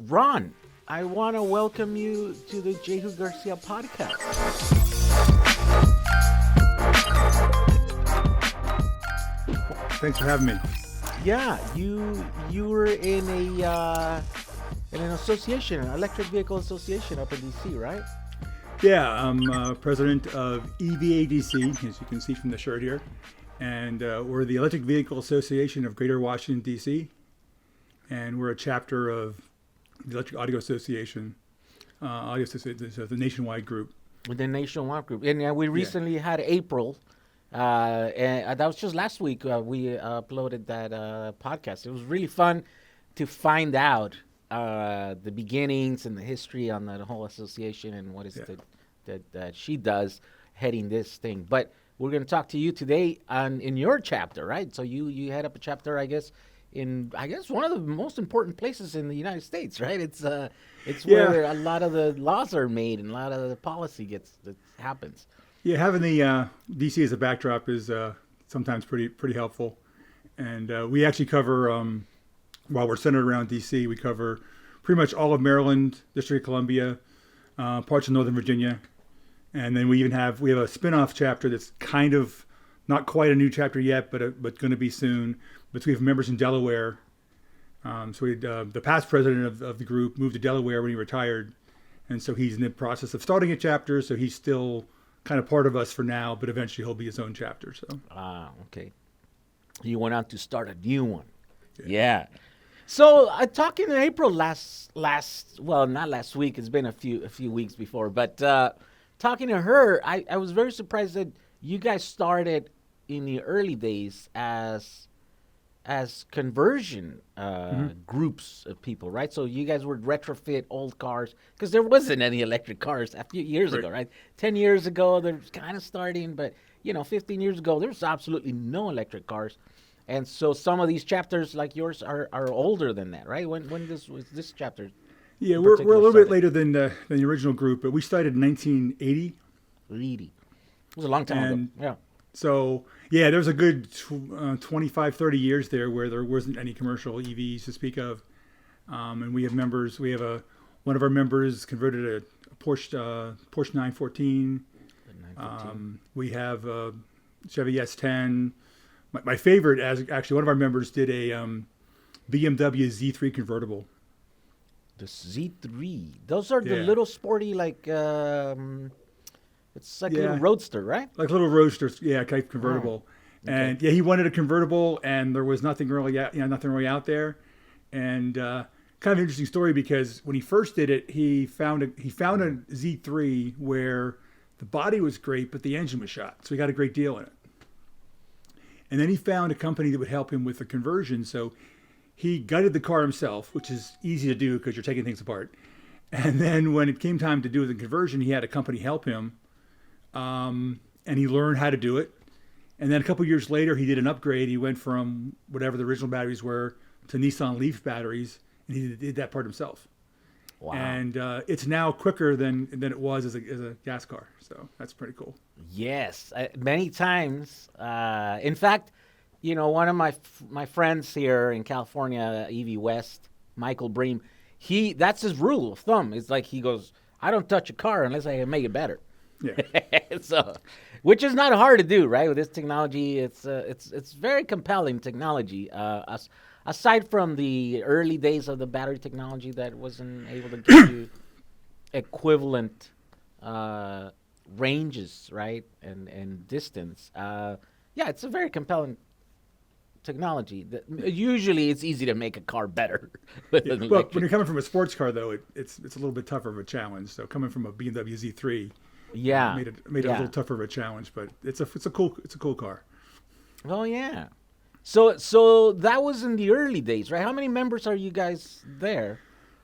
Ron, I want to welcome you to the Jehu Garcia podcast. Thanks for having me. Yeah, you were in an association, an electric vehicle association up in DC, right? Yeah, I'm president of EVADC, as you can see from the shirt here. And we're the Electric Vehicle Association of Greater Washington, D.C. And we're a chapter of the Electric Audio Association, so the nationwide group. With the nationwide group. And we recently had April, and that was just last week we uploaded that podcast. It was really fun to find out the beginnings and the history on the whole association and what is that she does heading this thing. But we're going to talk to you today in your chapter, right? So you head up a chapter, I guess, in one of the most important places in the United States, right? It's where a lot of the laws are made and a lot of the policy happens. Yeah, having the DC as a backdrop is sometimes pretty helpful. And we actually cover, while we're centered around DC, we cover pretty much all of Maryland, District of Columbia, parts of Northern Virginia. And then we have a spin-off chapter that's kind of not quite a new chapter yet, but going to be soon. But we have members in Delaware. So the past president of the group moved to Delaware when he retired. And so he's in the process of starting a chapter. So he's still kind of part of us for now, but eventually he'll be his own chapter. So. Okay. You went on to start a new one. Yeah. So talking in April not last week. It's been a few weeks before, but talking to her, I was very surprised that you guys started in the early days as conversion groups of people, right? So you guys would retrofit old cars because there wasn't any electric cars a few years ago, right? 10 years ago, they're kind of starting, but 15 years ago, there's absolutely no electric cars. And so some of these chapters like yours are older than that, right? When was this chapter? Yeah, we're a little bit later than the original group, but we started in 1980. 80. It was a long time ago. Yeah. So, yeah, there's a good 25, 30 years there where there wasn't any commercial EVs to speak of. And we have members. We have one of our members converted a Porsche 914. We have a Chevy S10. My favorite, actually, one of our members did a BMW Z3 convertible. The Z3. Those are the little sporty, like, it's like a little roadster, right? Like little roadsters, type convertible. Oh, okay. And he wanted a convertible, and there was nothing really out there. And kind of an interesting story because when he first did it, he found a Z3 where the body was great, but the engine was shot. So he got a great deal in it. And then he found a company that would help him with the conversion. So he gutted the car himself, which is easy to do because you're taking things apart. And then when it came time to do the conversion, he had a company help him. And he learned how to do it. And then a couple years later, he did an upgrade. He went from whatever the original batteries were to Nissan Leaf batteries, and he did that part himself. Wow. And it's now quicker than it was as a gas car. So that's pretty cool. Yes, many times. In fact, one of my friends here in California, Eevee West, Michael Bream, that's his rule of thumb. It's like he goes, I don't touch a car unless I can make it better. Yeah. So, which is not hard to do, right? With this technology, it's very compelling technology. Aside from the early days of the battery technology that wasn't able to give you equivalent ranges, right, and distance. It's a very compelling technology. Usually, it's easy to make a car better. Well, when you're coming from a sports car, though, it's a little bit tougher of a challenge. So coming from a BMW Z3. Made it a little tougher of a challenge, but it's a cool car. Oh yeah, so that was in the early days, right? How many members are you guys there?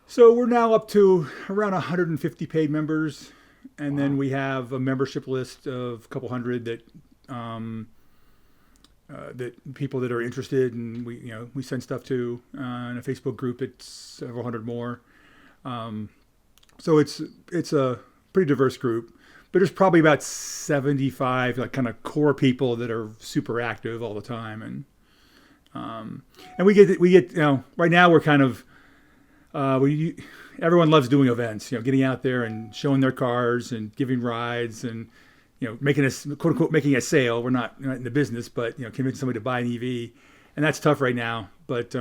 So we're now up to around 150 paid members, and then we have a membership list of a couple hundred that people that are interested, and we send stuff to, in a Facebook group. It's several hundred more. So it's a pretty diverse group. But there's probably about 75 like kind of core people that are super active all the time, and we get right now we're kind of Everyone loves doing events, getting out there and showing their cars and giving rides and, making a quote unquote making a sale. We're not in the business, but convincing somebody to buy an EV, and that's tough right now. But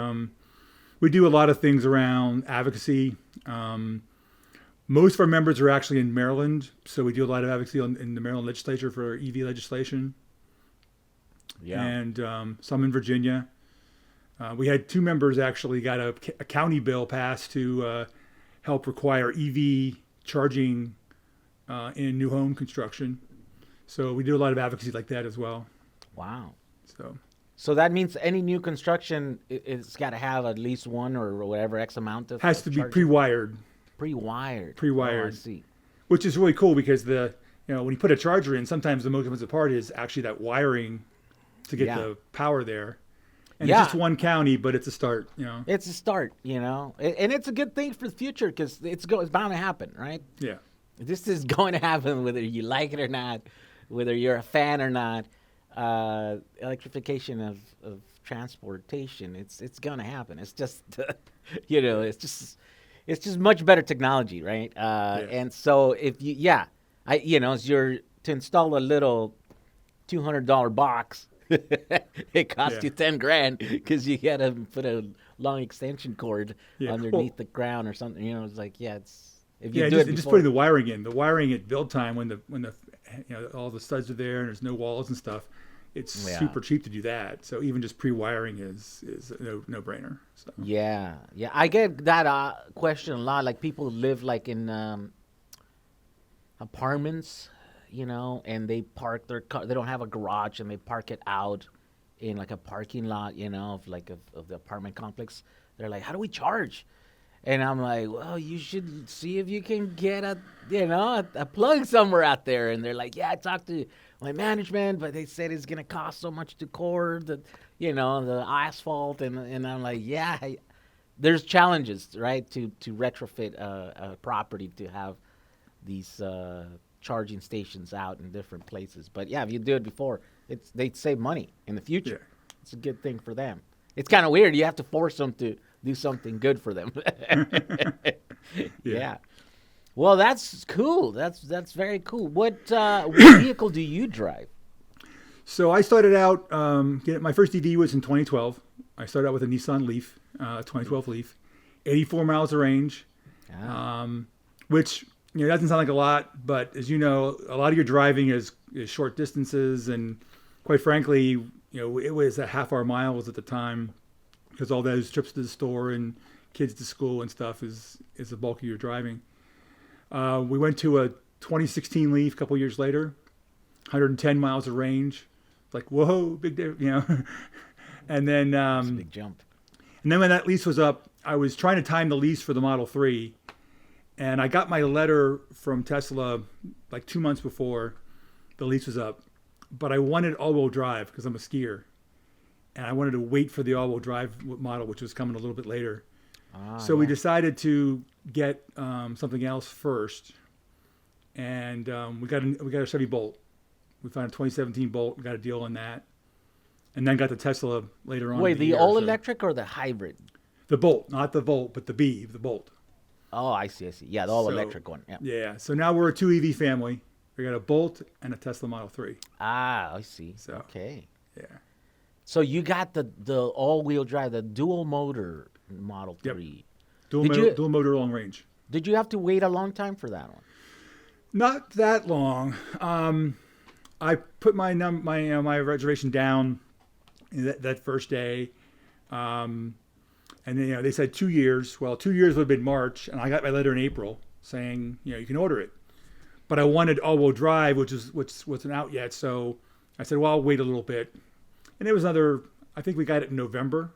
we do a lot of things around advocacy. Most of our members are actually in Maryland, so we do a lot of advocacy in the Maryland legislature for EV legislation. Yeah, and some in Virginia. We had 2 members actually got a county bill passed to help require EV charging in new home construction. So we do a lot of advocacy like that as well. Wow. So that means any new construction, it's got to have at least one or whatever X amount of has to be charging? pre-wired. Pre-wired. Oh, I see. Which is really cool because when you put a charger in, sometimes the most expensive part is actually that wiring to get the power there. And it's just one county, but it's a start, It's a start, and it's a good thing for the future because it's bound to happen, right? Yeah. This is going to happen whether you like it or not, whether you're a fan or not. Electrification of transportation, it's going to happen. It's just, it's just much better technology, right? And so if it's to install a little $200 box. It costs you $10,000 because you got to put a long extension cord underneath the ground or something. It's like if you just putting the wiring in. The wiring at build time when the all the studs are there and there's no walls and stuff, it's super cheap to do that. So even just pre-wiring is a no-brainer. So. Yeah, I get that question a lot. Like people live like in apartments. And they park their car. They don't have a garage, and they park it out in like a parking lot, of the apartment complex. They're like, "How do we charge?" And I'm like, "Well, you should see if you can get a plug somewhere out there." And they're like, "Yeah, I talked to my management, but they said it's gonna cost so much to core the asphalt." And I'm like, "Yeah, there's challenges, right, to retrofit a property to have these." Charging stations out in different places, but if you do it before, they'd save money in the future. Yeah. It's a good thing for them. It's kind of weird. You have to force them to do something good for them. Yeah. Well, that's cool. That's very cool. What vehicle do you drive? So I started out. My first EV was in 2012. I started out with a Nissan Leaf, 2012 Leaf, 84 miles of range, which. It doesn't sound like a lot, but as you know, a lot of your driving is short distances, and quite frankly, it was a half-hour miles at the time because all those trips to the store and kids to school and stuff is the bulk of your driving. We went to a 2016 Leaf a couple years later, 110 miles of range. Like, whoa, big day, And then that's a big jump. And then when that lease was up, I was trying to time the lease for the Model 3. And I got my letter from Tesla like 2 months before the lease was up. But I wanted all-wheel drive because I'm a skier. And I wanted to wait for the all-wheel drive model, which was coming a little bit later. So we decided to get something else first. And we got a Chevy Bolt. We found a 2017 Bolt. We got a deal on that. And then got the Tesla later on. Wait, the all-electric or the hybrid? The Bolt, not the Volt, but the Bolt. Oh, I see. Yeah, the all-electric one. Yeah. So now we're a 2 EV family. We got a Bolt and a Tesla Model 3. Ah, I see. So, okay. Yeah. So you got the all-wheel drive, the dual motor Model 3. Yep. Dual motor long range. Did you have to wait a long time for that one? Not that long. I put my my reservation down that first day. And then, they said 2 years. Well, 2 years would have been March, and I got my letter in April saying, you can order it. But I wanted all-wheel drive, which wasn't out yet. So I said, well, I'll wait a little bit. And it was I think we got it in November.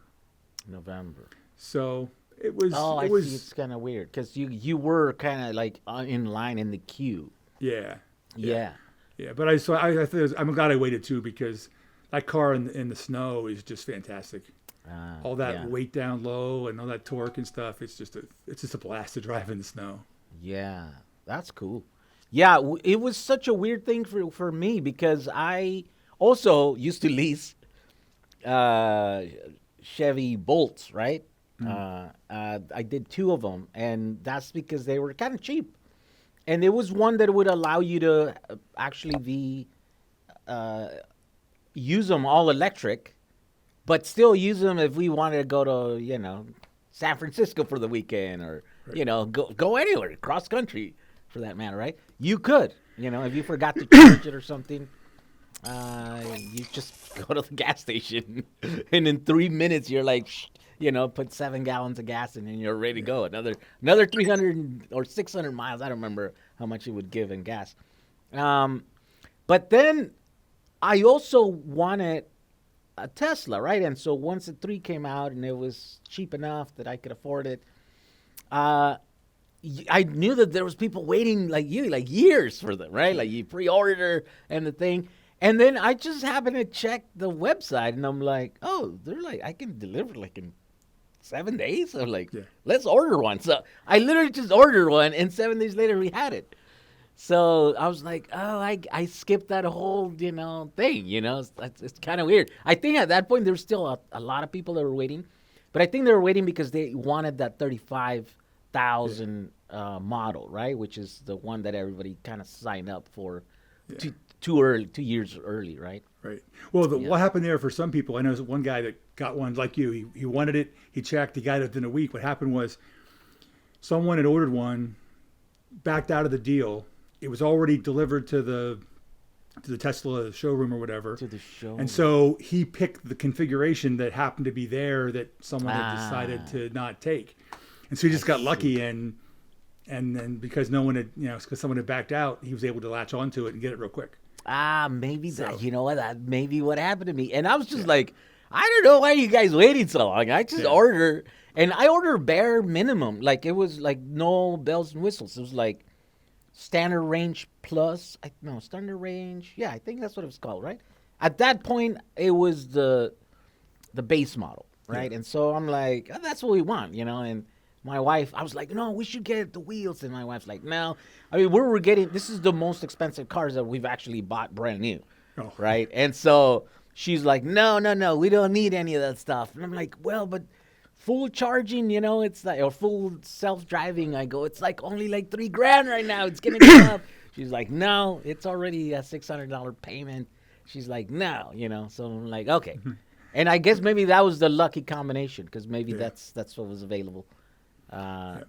So it was. Oh, I see. It's kind of weird because you were kind of like in line in the queue. Yeah. But I'm glad I waited too because that car in the snow is just fantastic. All that weight down low and all that torque and stuff. It's just a blast to drive in the snow. Yeah, that's cool. Yeah, it was such a weird thing for me because I also used to lease Chevy Bolts, right? I did 2 of them, and that's because they were kind of cheap. And there was one that would allow you to actually use them all electric, but still use them if we wanted to go to, San Francisco for the weekend or, go anywhere, cross country for that matter, right? You could, if you forgot to charge it or something, you just go to the gas station and in 3 minutes you're like, put 7 gallons of gas in and you're ready to go. Another 300 or 600 miles. I don't remember how much it would give in gas. But then I also wanted a Tesla, right? And so once the 3 came out and it was cheap enough that I could afford it, I knew that there was people waiting like years for them, right? Like you pre-order and the thing. And then I just happened to check the website and I'm like, oh, they're like, I can deliver like in 7 days. I'm like, let's order one. So I literally just ordered one and 7 days later we had it. So I was like, oh, I skipped that whole, thing, it's kind of weird. I think at that point there was still a lot of people that were waiting, but I think they were waiting because they wanted that 35,000 model, right? Which is the one that everybody kind of signed up for too early, 2 years early, right? Right. Well, what happened there for some people, I know one guy that got one like you, he wanted it, he checked, he got it within a week. What happened was someone had ordered one, backed out of the deal. It was already delivered to the Tesla showroom or whatever. To the showroom. And so he picked the configuration that happened to be there that someone had decided to not take. And so he just got lucky and then because no one had, because someone had backed out, he was able to latch onto it and get it real quick. Maybe that, that may be what happened to me. And I was just like, I don't know why you guys waited so long. I just ordered, and I ordered bare minimum. Like, it was like no bells and whistles. It was like standard range plus, standard range. Yeah, I think that's what it was called, right? At that point, it was the base model, right? Yeah. And so I'm like, oh, that's what we want, and my wife, I was like, no, we should get the wheels. And my wife's like, no. I mean, we're getting, this is the most expensive cars that we've actually bought brand new, right? And so she's like, no, we don't need any of that stuff. And I'm like, well, but full charging, it's like, or full self-driving, I go, it's like only like $3,000 right now. It's going to go up. She's like, no, it's already a $600 payment. She's like, no, so I'm like, okay. And I guess maybe that was the lucky combination because maybe that's what was available. And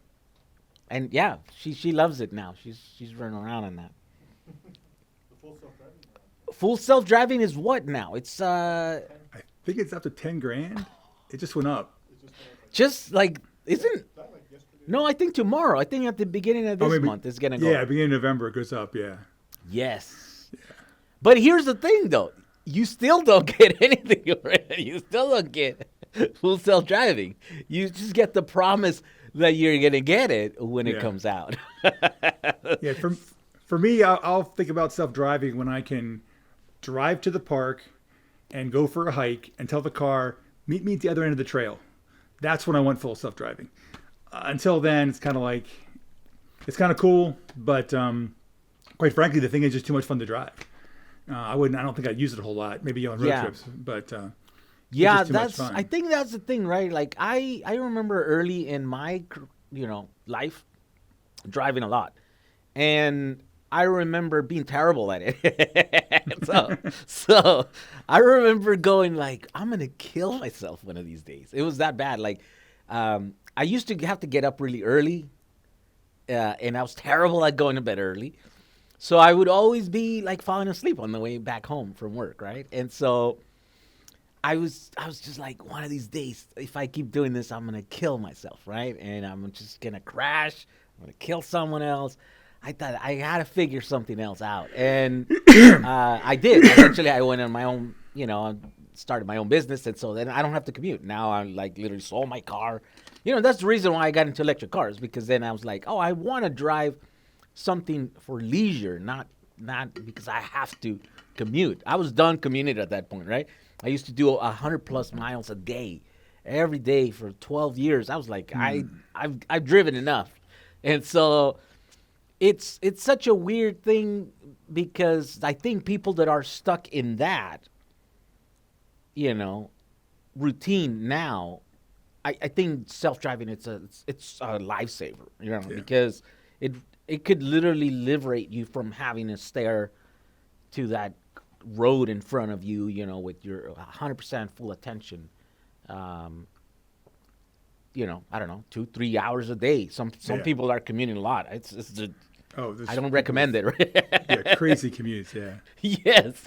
she loves it now. She's running around on that. Full self-driving is what now? It's I think it's up to $10,000. It just went up. Just like isn't? No, I think tomorrow. I think at the beginning of this month it's gonna go. Yeah, beginning of November it goes up. Yeah. Yes. Yeah. But here's the thing, though. You still don't get anything. You still don't get full self-driving. You just get the promise that you're gonna get it when it comes out. Yeah, for me, I'll think about self-driving when I can drive to the park and go for a hike and tell the car, meet me at the other end of the trail. That's when I want full self-driving. Until then, it's kind of like, it's kind of cool, but quite frankly, the thing is just too much fun to drive. I don't think I'd use it a whole lot, maybe on road trips, but I think that's the thing, right? Like I remember early in my life driving a lot, and I remember being terrible at it. so I remember going like, I'm gonna kill myself one of these days. It was that bad. Like I used to have to get up really early, and I was terrible at going to bed early. So I would always be like falling asleep on the way back home from work, right? And so I was just like, one of these days, if I keep doing this, I'm going to kill myself, right? And I'm just going to crash. I'm going to kill someone else. I thought I had to figure something else out. And I did. Eventually, I went on my own, started my own business. And so then I don't have to commute. Now I like literally sold my car. That's the reason why I got into electric cars, because then I was like, oh, I want to drive something for leisure, not because I have to commute. I was done commuting at that point, right? I used to do 100+ miles a day, every day for 12 years. I was like, I've driven enough. And so it's such a weird thing, because I think people that are stuck in that, routine now, I think self-driving it's a lifesaver, because it could literally liberate you from having to stare to that road in front of you, with your 100% full attention. I don't know, 2-3 hours a day. Some people are commuting a lot. I don't recommend it. Yeah, crazy commutes. Yeah. Yes.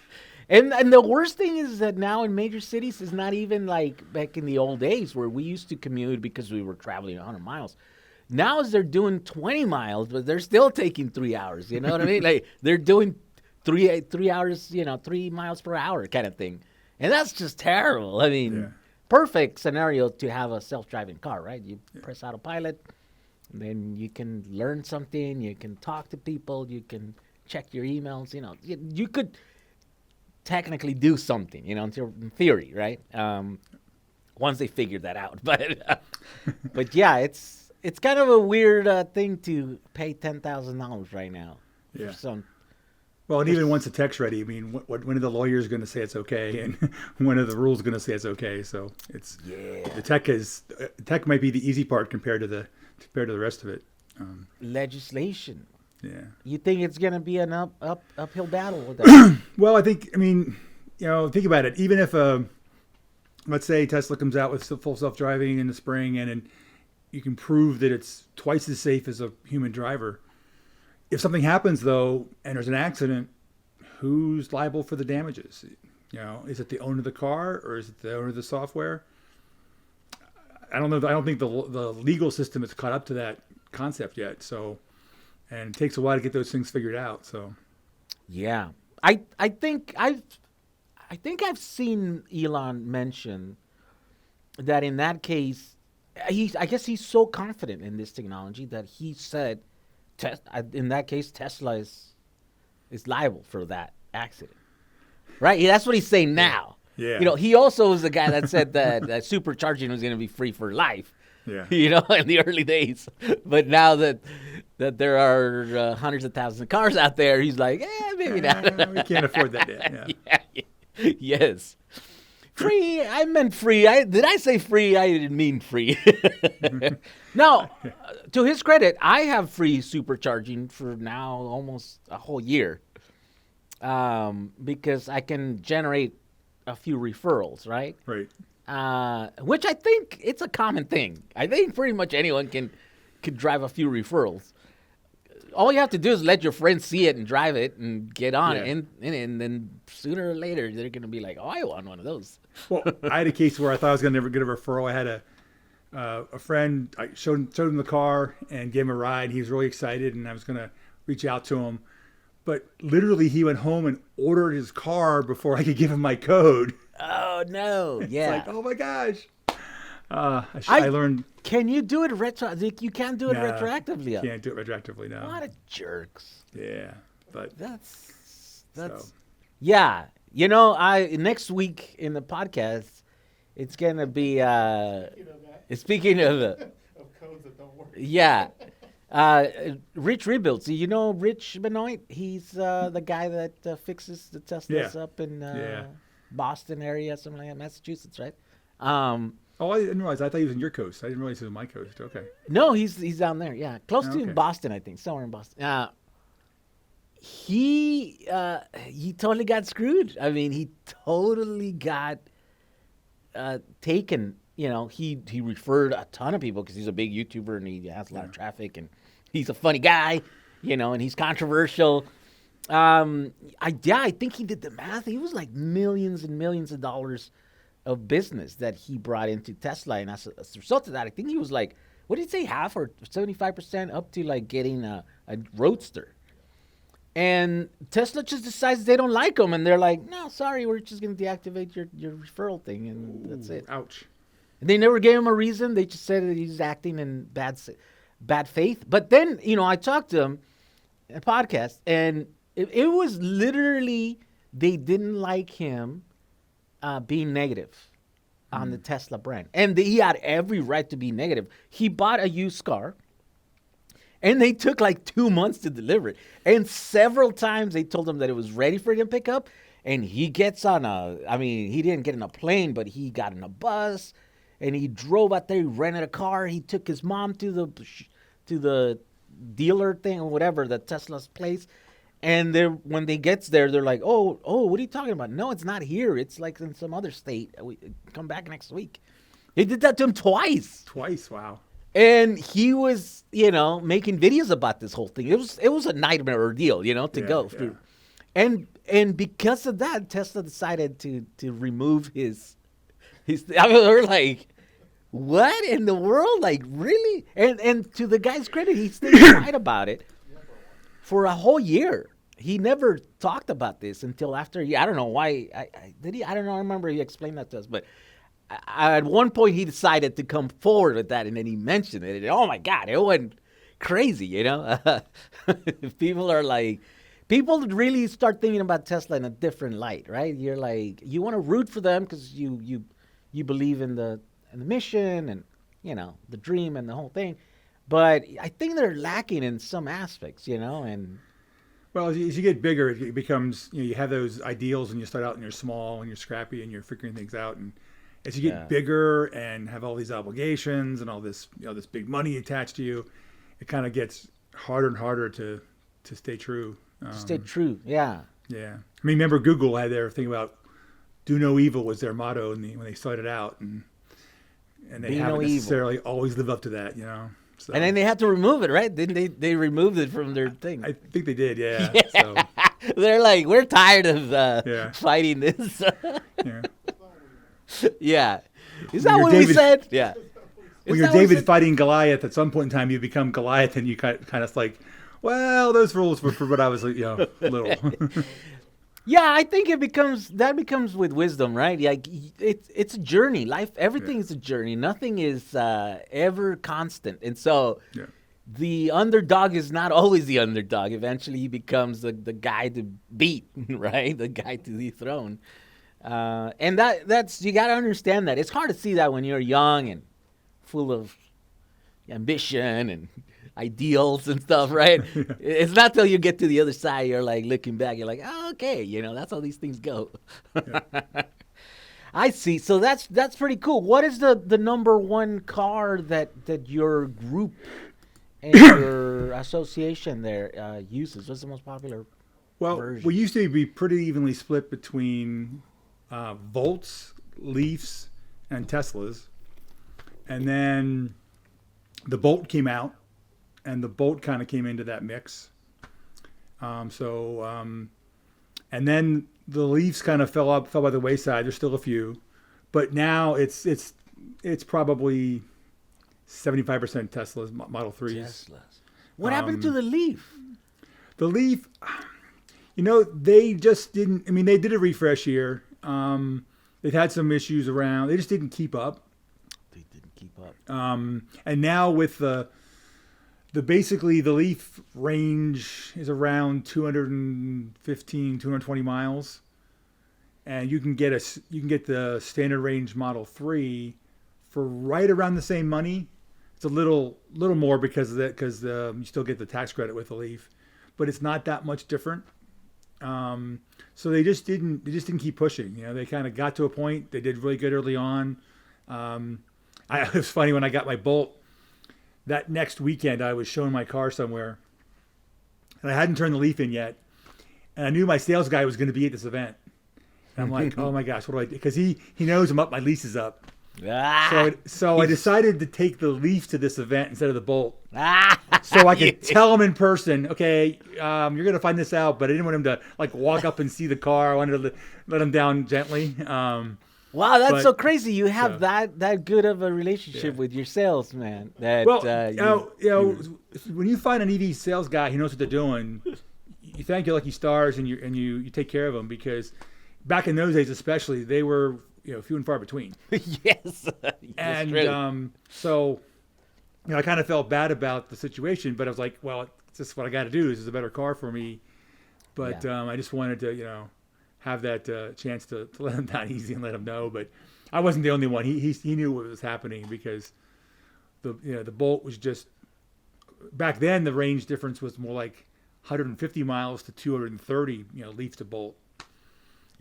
And the worst thing is that now in major cities is not even like back in the old days where we used to commute because we were traveling 100 miles. Now is they're doing 20 miles, but they're still taking 3 hours. You know what I mean? Like they're doing 3 hours, 3 miles per hour kind of thing. And that's just terrible. I mean, perfect scenario to have a self-driving car, right? You press autopilot, and then you can learn something. You can talk to people. You can check your emails. You could technically do something, in theory, right? Once they figured that out, but yeah, it's kind of a weird thing to pay $10,000 right now. Yeah. For some. Well, and even once the tech's ready, I mean, when are the lawyers going to say it's okay, and when are the rules going to say it's okay? So the tech might be the easy part compared to the rest of it. Legislation. Yeah. You think it's going to be an uphill battle with that? Well, think about it. Even if, let's say Tesla comes out with full self-driving in the spring and you can prove that it's twice as safe as a human driver. If something happens, though, and there's an accident, who's liable for the damages? Is it the owner of the car or is it the owner of the software? I don't know. I don't think the legal system has caught up to that concept yet. So. And it takes a while to get those things figured out. So, yeah, I think I've seen Elon mention that in that case, I guess he's so confident in this technology that he said, in that case, Tesla is liable for that accident, right? That's what he's saying now. Yeah. He also was the guy that said that supercharging was going to be free for life. Yeah. In the early days, but now that there are hundreds of thousands of cars out there, he's like, maybe not. We can't afford that yet. Yeah. Yes. Free. I meant free. Did I say free? I didn't mean free. Now, to his credit, I have free supercharging for now almost a whole year, because I can generate a few referrals, right? Right. Which I think it's a common thing. I think pretty much anyone can drive a few referrals. All you have to do is let your friends see it and drive it and get on it. And then sooner or later, they're going to be like, oh, I want one of those. Well, I had a case where I thought I was going to never get a referral. I had a friend, I showed him the car and gave him a ride. He was really excited, and I was going to reach out to him. But literally, he went home and ordered his car before I could give him my code. Oh, no. Yeah. It's like, oh, my gosh. I learned. Can you do it You can't do it retroactively. Can't do it retroactively, no. What a jerks. Yeah. But that's so. Yeah. Next week in the podcast, it's going to be, speaking of codes that don't work. Yeah. Rich Rebuilds. You know Rich Benoit? He's the guy that fixes the Teslas up in Boston area, something like that, Massachusetts, right? I didn't realize. I thought he was in your coast. I didn't realize he was on my coast. Okay. No, he's down there. Yeah, close to Boston, I think, somewhere in Boston. He totally got screwed. I mean, he totally got taken. He referred a ton of people because he's a big YouTuber and he has a lot of traffic and he's a funny guy, and he's controversial. I think he did the math. He was like millions and millions of dollars of business that he brought into Tesla, and as a result of that, I think he was like, what did he say, half or 75% up to like getting a Roadster. And Tesla just decides they don't like him, and they're like, no, sorry, we're just going to deactivate your referral thing, and that's it. Ouch. And they never gave him a reason. They just said that he's acting in bad faith. But then, I talked to him in a podcast, and it was literally they didn't like him being negative on the Tesla brand. And he had every right to be negative. He bought a used car, and they took like 2 months to deliver it. And several times they told him that it was ready for him to pick up, and he gets on he didn't get in a plane, but he got in a bus. and he drove out there. He rented a car. He took his mom to the dealer thing or whatever, the Tesla's place. And when they gets there, they're like, oh, what are you talking about? No, it's not here. It's like in some other state. We come back next week. They did that to him twice. Wow. And he was, making videos about this whole thing. It was a nightmare ordeal, to go through. And because of that, Tesla decided to remove his. I mean, we're like, what in the world? Like, really? And to the guy's credit, he stayed quiet about it for a whole year. He never talked about this until after. I don't know why. Did he? I don't know. I remember he explained that to us, but. At one point, he decided to come forward with that, and then he mentioned it. And, oh, my God, it went crazy, People really start thinking about Tesla in a different light, right? You're like, you want to root for them because you believe in the mission and, the dream and the whole thing. But I think they're lacking in some aspects, and... Well, as you get bigger, it becomes, you have those ideals, and you start out and you're small and you're scrappy and you're figuring things out, and as you get bigger and have all these obligations and all this, this big money attached to you, it kind of gets harder and harder to stay true. Stay true, yeah. Yeah. I mean, remember Google had their thing about "do no evil" was their motto when they started out, and they haven't necessarily always lived up to that, So. And then they had to remove it, right? Didn't they removed it from their thing? I think they did, yeah. So. They're like, we're tired of fighting this. Yeah. Yeah. Is that what we said? Yeah. When you're David fighting Goliath, at some point in time you become Goliath, and you kind of like, well, those rules were for when I was little. Yeah, I think it becomes with wisdom, right? Like it's a journey. Life, everything is a journey. Nothing is ever constant, and so the underdog is not always the underdog. Eventually, he becomes the guy to beat, right? The guy to dethrone. And that's you got to understand that. It's hard to see that when you're young and full of ambition and ideals and stuff, right? It's not till you get to the other side you're like looking back, you're like, oh, okay, that's how these things go. I see. So that's pretty cool. What is the number one car that your group and your association there uses? What's the most popular version? We used to be pretty evenly split between Volts, Leafs, and Teslas. And then the Bolt came out, and the Bolt kind of came into that mix. And then the Leafs kind of fell by the wayside. There's still a few, but now it's probably 75% Teslas, Model 3s. Teslas. What happened to the Leaf? The Leaf, they just didn't. I mean, they did a refresh year. They've had some issues around. They just didn't keep up. And now with the Leaf range is around 215, 220 miles, and you can get the standard range Model 3 for right around the same money. It's a little more because of that, because you still get the tax credit with the Leaf, but it's not that much different. So they just didn't keep pushing. They kind of got to a point. They did really good early on. It was funny when I got my Bolt. That next weekend, I was showing my car somewhere, and I hadn't turned the Leaf in yet, and I knew my sales guy was going to be at this event. And I'm like, oh my gosh, what do I do? Because he knows my lease is up. So I decided to take the Leaf to this event instead of the Bolt. So I could tell him in person, okay, you're going to find this out, but I didn't want him to walk up and see the car. I wanted to let him down gently. Wow, that's so crazy. You have that good of a relationship with your salesman. When you find an EV sales guy who knows what they're doing, you thank your lucky stars and you take care of them, because back in those days especially, they were few and far between. Yes. And so I kind of felt bad about the situation, but I was like, well, it's just what I got to do. This is a better car for me. But I just wanted to have that chance to let him down easy and let him know. But I wasn't the only one. He knew what was happening, because the Bolt was just, back then the range difference was more like 150 miles to 230, Leaf to Bolt.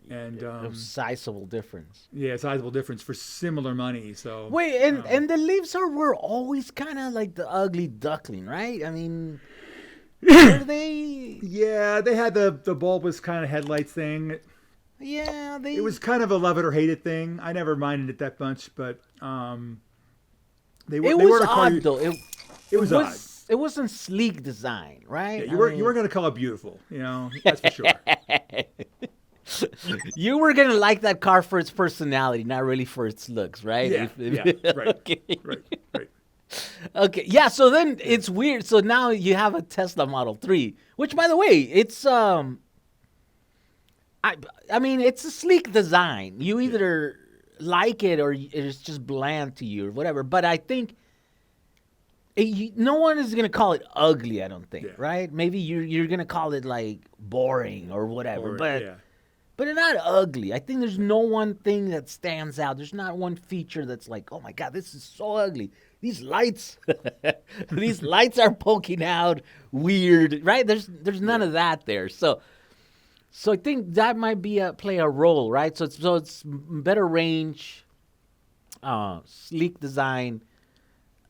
And A sizable difference. yeah, sizable difference for similar money. So Wait, and the Leafs were always kind of like the ugly duckling, right? I mean, were they? yeah, they had the bulbous kind of headlights thing. Yeah, they. It was kind of a love it or hate it thing. I never minded it that much, but they It were. They was weren't a car. odd though. It was odd. It wasn't sleek design, right? Yeah, you weren't going to call it beautiful, that's for sure. You were gonna like that car for its personality, not really for its looks, right? Yeah, right, Okay. right. Okay, yeah. So then it's weird. So now you have a Tesla Model 3, which, by the way, it's I mean, it's a sleek design. You either like it or it's just bland to you or whatever. But I think no one is gonna call it ugly. I don't think, right? Maybe you're gonna call it like boring or whatever. But it's not ugly. I think there's no one thing that stands out. There's not one feature that's like, oh my God, this is so ugly. These lights, these lights are poking out weird, right? There's none of that there. So I think that might be play a role, right? So it's better range, sleek design.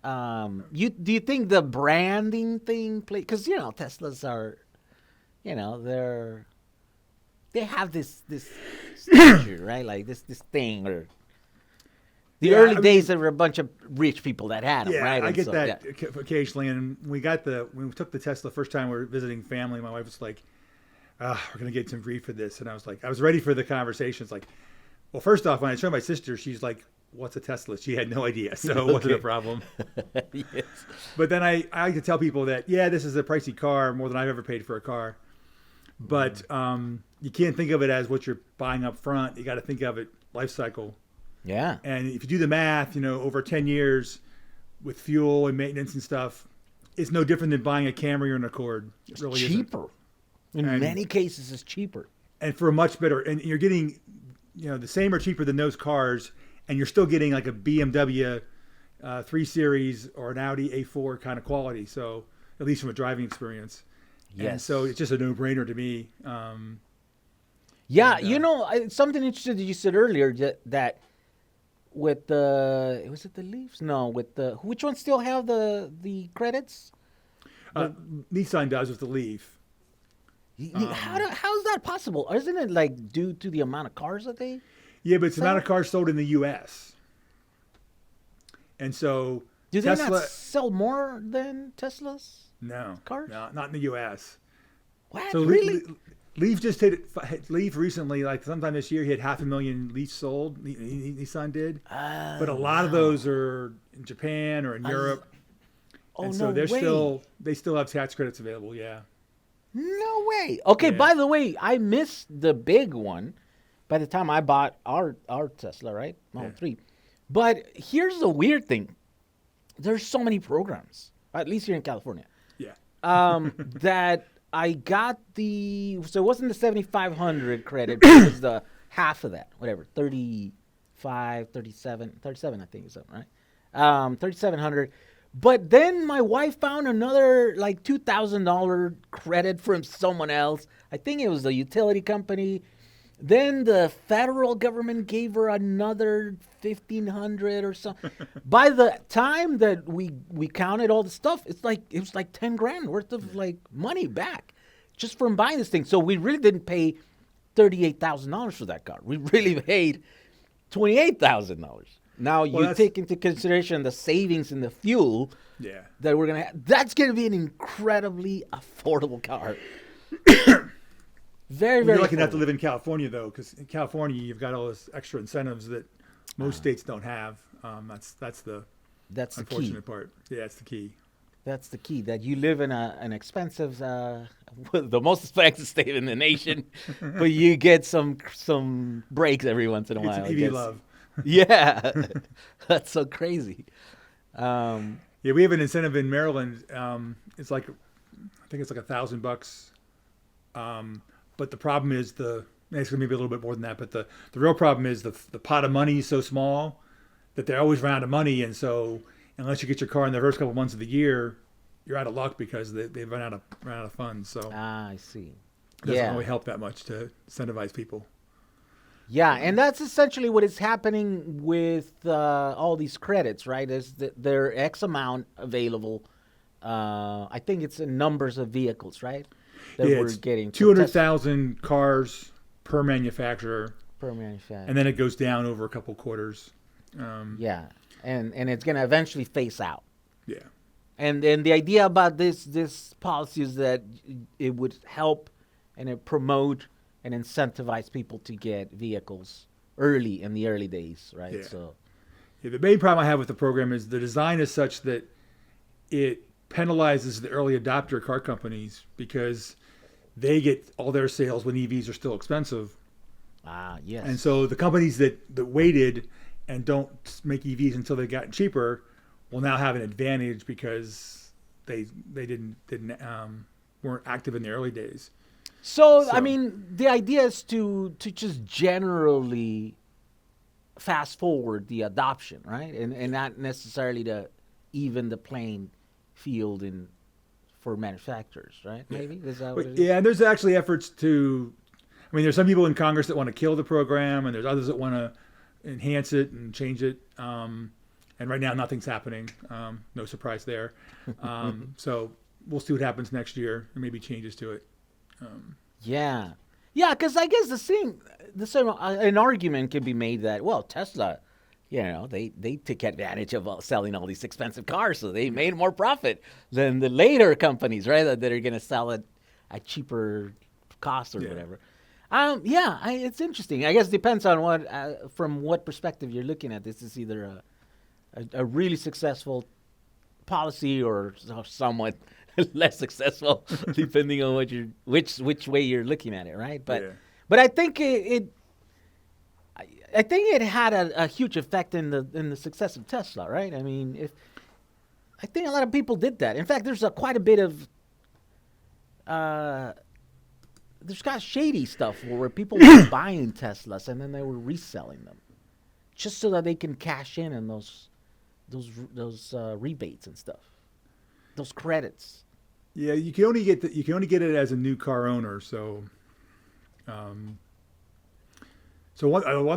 Do you think the branding thing play? Because Teslas are, they have this stature, right? Like this thing, or the early days there were a bunch of rich people that had them, right? I get that occasionally. And when we took the Tesla first time, we were visiting family. My wife was like, we're gonna get some grief for this, and I was like, I was ready for the conversation. It's like, well, first off, when I showed my sister, she's like, what's a Tesla? She had no idea, so it wasn't a problem. Yes. But then I like to tell people that, this is a pricey car, more than I've ever paid for a car. But you can't think of it as what you're buying up front. You got to think of it life cycle. Yeah. And if you do the math, over 10 years with fuel and maintenance and stuff, it's no different than buying a Camry or an Accord. It really cheaper. Isn't. In many cases, it's cheaper. And for a much better, and you're getting, the same or cheaper than those cars, and you're still getting like a BMW 3 Series or an Audi A4 kind of quality. So at least from a driving experience. Yes. And so it's just a no-brainer to me. Something interesting that you said earlier that with the was it the Leafs? No, with the which ones still have the credits? Nissan does with the Leaf. How is that possible? Isn't it like due to the amount of cars that they? Yeah, but it's the amount of cars sold in the U.S. And so do they not sell more than Teslas? No, cars? No, not in the U.S. What? So really? Leaf just hit Leaf recently, like sometime this year, he had 500,000 Leafs sold. Nissan did, but a lot of those are in Japan or in Europe, and so they still have tax credits available. Yeah. No way. Okay. Yeah. By the way, I missed the big one. By the time I bought our Tesla, right, Model 3. But here's the weird thing: there's so many programs, at least here in California. Yeah. That I got so it wasn't the 7,500 credit, but it was the half of that, whatever, 37, I think is something, right? 3,700. But then my wife found another like $2,000 credit from someone else. I think it was the utility company. Then the federal government gave her another 1,500 or something. By the time that we counted all the stuff, it was like 10 grand worth of like money back just from buying this thing. So we really didn't pay $38,000 for that car. We really paid $28,000. Now you take into consideration the savings in the fuel that we're gonna have. That's gonna be an incredibly affordable car. Very, very. You're lucky not to live in California, though, because in California you've got all those extra incentives that most states don't have. That's the unfortunate part. Yeah, that's the key. That's the key. That you live in an expensive, the most expensive state in the nation, but you get some breaks every once in a while. It's an EVADC love. Yeah, that's so crazy. Yeah, we have an incentive in Maryland. It's like, I think it's like $1,000. But the problem is it's going to be a little bit more than that. But the real problem is the pot of money is so small that they always run out of money. And so unless you get your car in the first couple months of the year, you're out of luck because they run out of funds. So I see. It doesn't really help that much to incentivize people. Yeah, and that's essentially what is happening with all these credits, right? Is that there are X amount available. I think it's in numbers of vehicles, right? That Yeah, we're it's getting 200,000 cars per manufacturer, per manufacturer. and then it goes down over a couple quarters. Yeah, and it's gonna eventually phase out. Yeah. And the idea about this policy is that it would help and it promote and incentivize people to get vehicles early in the early days, right? Yeah. So Yeah, the main problem I have with the program is the design is such that it penalizes the early adopter car companies because they get all their sales when EVs are still expensive. yes. And so the companies that waited and don't make EVs until they've gotten cheaper will now have an advantage because they weren't active in the early days. So I mean, the idea is to just generally fast forward the adoption, right? And not necessarily to even the playing field for manufacturers, right? Maybe is that what it is? Yeah, and there's actually efforts to. I mean, there's some people in Congress that want to kill the program, and there's others that want to enhance it and change it. And right now, nothing's happening. No surprise there. So we'll see what happens next year, and maybe changes to it. Yeah, because I guess an argument can be made that, well, Tesla, they took advantage of selling all these expensive cars, so they made more profit than the later companies, right? That are going to sell it at cheaper cost or whatever. It's interesting. I guess it depends on from what perspective you're looking at. This is either a really successful policy or somewhat less successful, depending on which way you're looking at it, right? But I think it had a huge effect in the success of Tesla, right? I mean, I think a lot of people did that. In fact, there's quite a bit of there's got shady stuff where people were buying Teslas and then they were reselling them, just so that they can cash in on those rebates and stuff, those credits. Yeah, you can only get it as a new car owner. So, one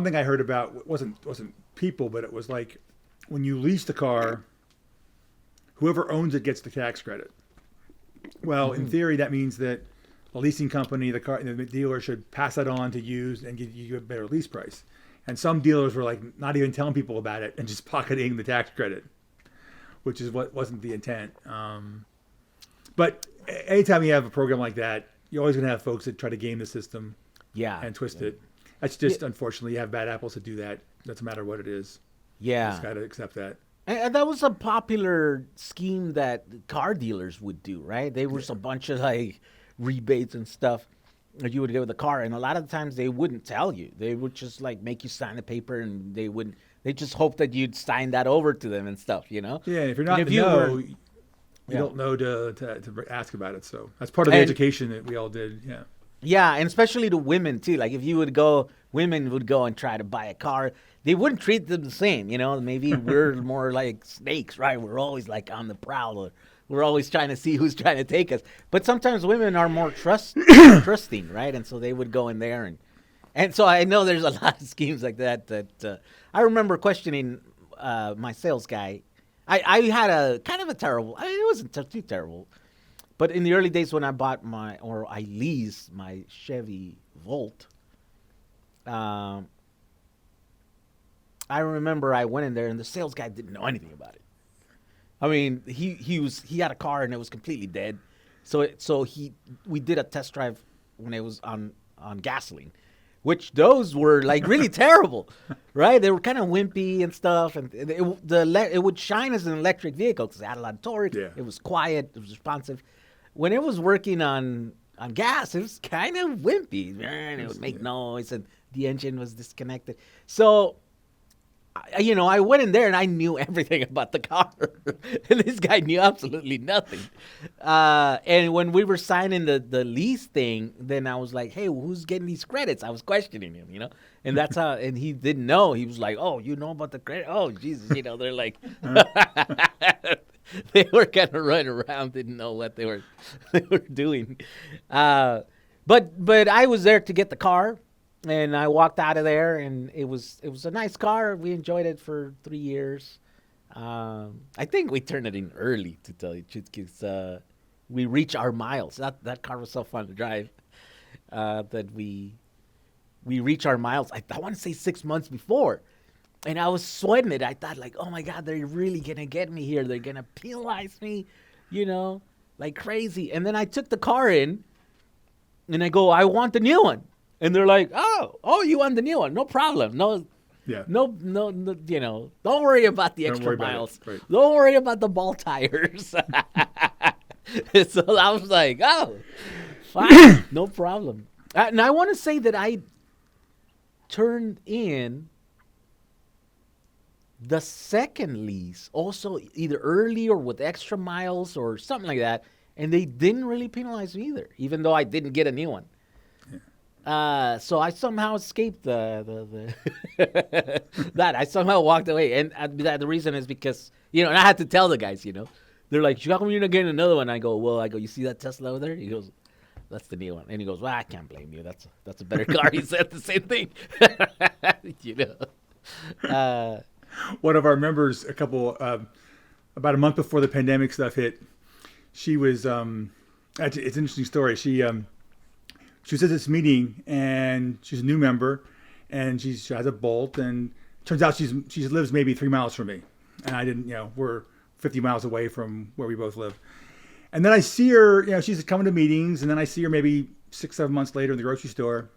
thing I heard about wasn't people, but it was like when you lease the car, whoever owns it gets the tax credit. Well, in theory, that means that the leasing company, the dealer should pass that on to you and give you a better lease price. And some dealers were like not even telling people about it and just pocketing the tax credit, which is what wasn't the intent. But anytime you have a program like that, you're always going to have folks that try to game the system and twist it. That's just, unfortunately, you have bad apples that do that. Doesn't matter what it is. Yeah. You just got to accept that. And that was a popular scheme that car dealers would do, right? There was a bunch of like rebates and stuff that you would get with the car. And a lot of the times they wouldn't tell you. They would just like make you sign the paper and they just hope that you'd sign that over to them and stuff, Yeah, if you're not in the know, you don't know to ask about it. So that's part of the education that we all did. Yeah. Yeah, and especially to women too. Like if women would go and try to buy a car, they wouldn't treat them the same. Maybe we're more like snakes, right? We're always like on the prowl. We're always trying to see who's trying to take us. But sometimes women are more trusting, right? And so they would go in there and so I know there's a lot of schemes like that. I remember questioning my sales guy. I had a kind of a terrible. I mean, it wasn't too terrible, but in the early days when I I leased my Chevy Volt, I remember I went in there and the sales guy didn't know anything about it. I mean, he had a car and it was completely dead, so we did a test drive when it was on gasoline, which those were like really terrible, right? They were kind of wimpy and stuff, and it would shine as an electric vehicle because it had a lot of torque. Yeah. It was quiet, it was responsive. When it was working on gas, it was kind of wimpy. It would make noise, and the engine was disconnected. So, I went in there and I knew everything about the car, and this guy knew absolutely nothing. And when we were signing the lease thing, then I was like, "Hey, who's getting these credits?" I was questioning him, and that's how. And he didn't know. He was like, "Oh, you know about the credit? Oh, Jesus!" They're like, they were kind of running around, didn't know what they were doing. But I was there to get the car. And I walked out of there, and it was a nice car. We enjoyed it for 3 years. I think we turned it in early, to tell you the truth, because we reached our miles. That car was so fun to drive that we reached our miles. I want to say 6 months before, and I was sweating it. I thought, like, oh my God, they're really gonna get me here. They're gonna penalize me, like crazy. And then I took the car in, and I go, I want the new one. And they're like, oh, you want the new one? No problem. No, don't worry about the extra miles. Right. Don't worry about the ball tires. So I was like, oh, fine, no problem. And I want to say that I turned in the second lease also either early or with extra miles or something like that. And they didn't really penalize me either, even though I didn't get a new one. So I somehow escaped that. I somehow walked away, and the reason is because and I had to tell the guys. They're like, "How come you're not getting another one?" I go, "You see that Tesla over there?" He goes, "That's the new one," and he goes, "Well, I can't blame you. That's a better car." He said the same thing. One of our members, about a month before the pandemic stuff hit, she was. It's an interesting story. She was at this meeting, and she's a new member, and she has a Bolt, and turns out she lives maybe 3 miles from me, and I didn't, we're 50 miles away from where we both live. And then I see her, she's coming to meetings, and then I see her maybe 6-7 months later in the grocery store,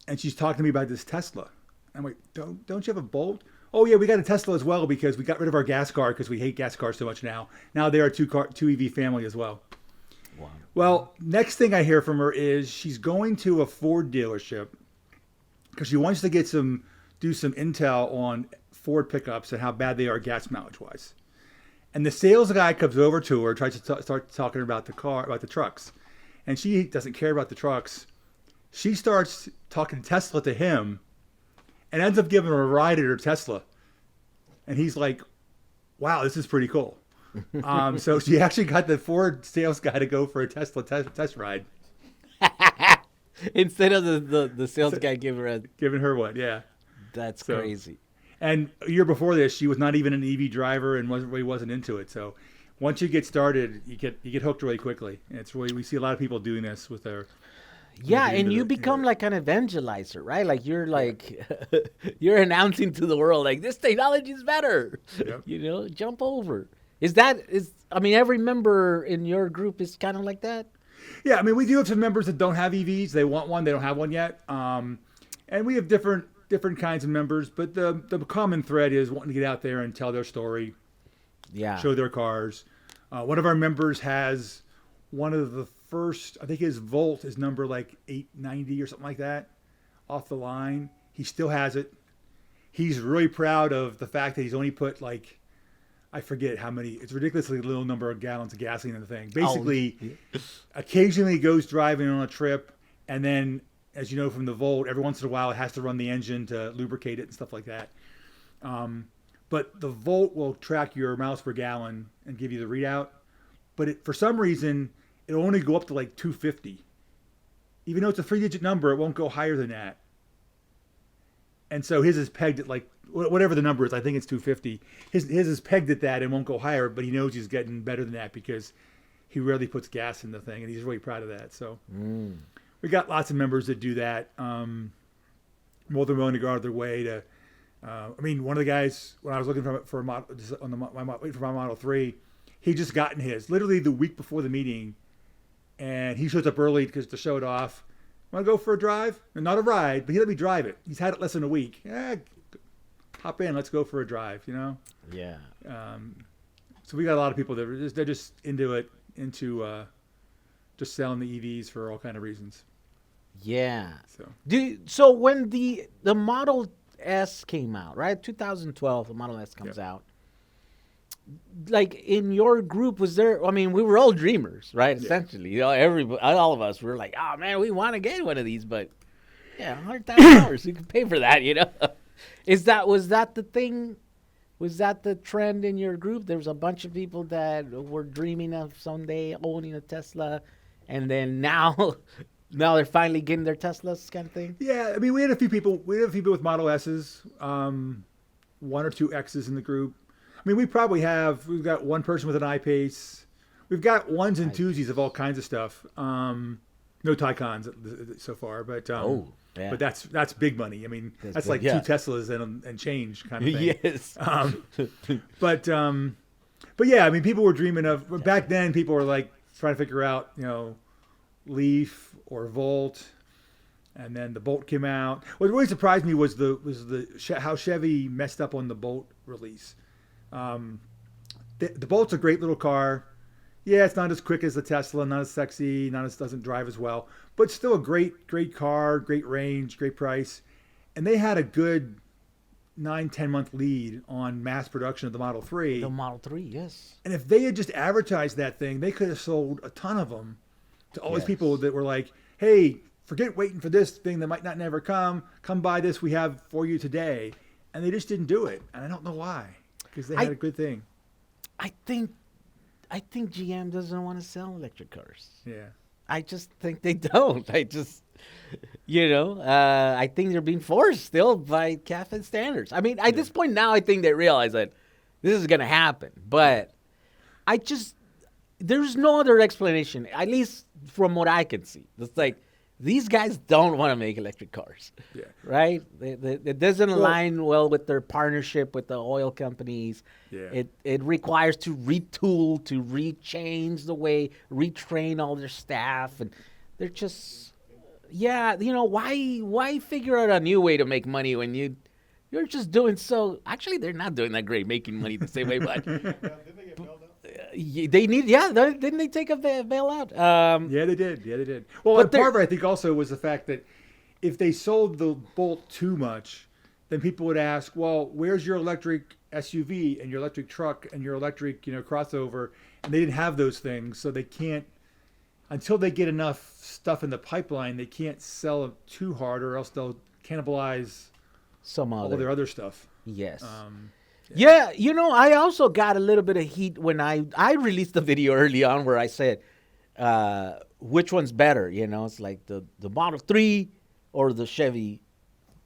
and she's talking to me about this Tesla. I'm like, don't you have a Bolt? Oh yeah, we got a Tesla as well because we got rid of our gas car because we hate gas cars so much now. Now they are a two EV family as well. Wow. Well, next thing I hear from her is she's going to a Ford dealership because she wants to do some intel on Ford pickups and how bad they are gas mileage wise. And the sales guy comes over to her, tries to start talking about the trucks, and she doesn't care about the trucks. She starts talking Tesla to him, and ends up giving him a ride at her Tesla. And he's like, "Wow, this is pretty cool." So she actually got the Ford sales guy to go for a Tesla test ride. Instead of the sales guy giving her one, yeah. That's crazy. And a year before this, she was not even an EV driver and wasn't into it. So once you get started, you get hooked really quickly. And it's really, we see a lot of people doing this with their. Yeah, and you become like an evangelizer, right? Like you're you're announcing to the world like this technology is better. Yep. Jump over. Every member in your group is kind of like that? Yeah, I mean, we do have some members that don't have EVs. They want one. They don't have one yet. And we have different kinds of members, but the common thread is wanting to get out there and tell their story. Yeah. Show their cars. One of our members has one of the first, I think his Volt is number like 890 or something like that off the line. He still has it. He's really proud of the fact that he's only put I forget how many. It's a ridiculously little number of gallons of gasoline in the thing. Basically, occasionally goes driving on a trip, and then, as you know from the Volt, every once in a while it has to run the engine to lubricate it and stuff like that. But the Volt will track your miles per gallon and give you the readout. But for some reason, it'll only go up to like 250. Even though it's a 3-digit number, it won't go higher than that. And so his is pegged at whatever the number is, I think it's 250. His is pegged at that and won't go higher, but he knows he's getting better than that because he rarely puts gas in the thing, and he's really proud of that. So we got lots of members that do that. More than willing to go out of their way to. One of the guys when I was looking for a model waiting for my Model 3, he just gotten his literally the week before the meeting, and he shows up early to show it off. Want to go for a drive? Not a ride, but he let me drive it. He's had it less than a week. Hop in, let's go for a drive, Yeah. So we got a lot of people that they're just into just selling the EVs for all kind of reasons. Yeah. So when the Model S came out, right? 2012, the Model S comes out. Like in your group, was there? I mean, we were all dreamers, right? Essentially, all of us were like, "Oh man, we want to get one of these," but $100,000, you can pay for that, Was that the thing? Was that the trend in your group? There was a bunch of people that were dreaming of someday owning a Tesla, and then now Now they're finally getting their Teslas kind of thing. Yeah, I mean, we had a few people. We had a few people with Model S's, 1 or 2 X's in the group. I mean, we've got one person with an iPace. We've got ones and twosies of all kinds of stuff. No Taycans so far, but but that's big money. I mean, that's like 2 Teslas and change kind of thing. Yes. But yeah, I mean, people were dreaming of back then. People were like trying to figure out, Leaf or Volt, and then the Bolt came out. What really surprised me was how Chevy messed up on the Bolt release. The Bolt's a great little car. Yeah, it's not as quick as the Tesla, not as sexy, doesn't drive as well, but still a great car, great range, great price. And they had a good 9-10 month lead on mass production of the Model 3. The Model 3, yes. And if they had just advertised that thing, they could have sold a ton of them to all these people that were like, hey, forget waiting for this thing that might not never come. Come buy this we have for you today. And they just didn't do it. And I don't know why, because they had a good thing. I think GM doesn't want to sell electric cars. Yeah. I just think they don't. I think they're being forced still by CAFE standards. I mean, at this point now, I think they realize that this is going to happen. But there's no other explanation, at least from what I can see. It's like, these guys don't want to make electric cars, right? It doesn't align well with their partnership with the oil companies. Yeah. It requires to retool, to rechange the way, retrain all their staff, and they're just, why figure out a new way to make money when you're just doing so? Actually, they're not doing that great, making money the same way, but. They need, didn't they take a bailout? Yeah, they did. Well, part of it, I think, also was the fact that if they sold the Bolt too much, then people would ask, well, where's your electric SUV and your electric truck and your electric, crossover? And they didn't have those things, so they can't, until they get enough stuff in the pipeline, they can't sell it too hard, or else they'll cannibalize all their other stuff. Yes. Yeah, I also got a little bit of heat when I released the video early on where I said, which one's better? It's like the Model 3 or the Chevy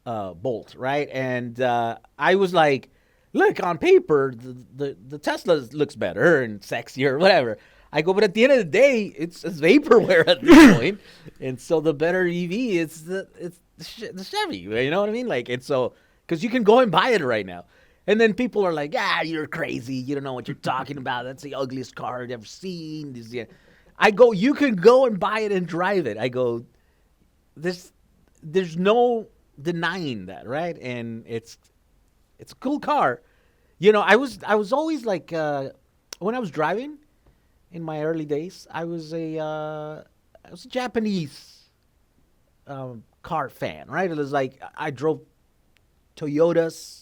Bolt, right? And I was like, look, on paper, the Tesla looks better and sexier or whatever. I go, but at the end of the day, it's vaporware at this point. And so the better EV is the Chevy, you know what I mean? Like, it's so, because you can go and buy it right now. And then people are like, you're crazy. You don't know what you're talking about. That's the ugliest car I've ever seen. I go, you can go and buy it and drive it. I go, there's no denying that, right? And it's a cool car. I was always like, when I was driving in my early days, I was a Japanese car fan, right? It was like I drove Toyotas.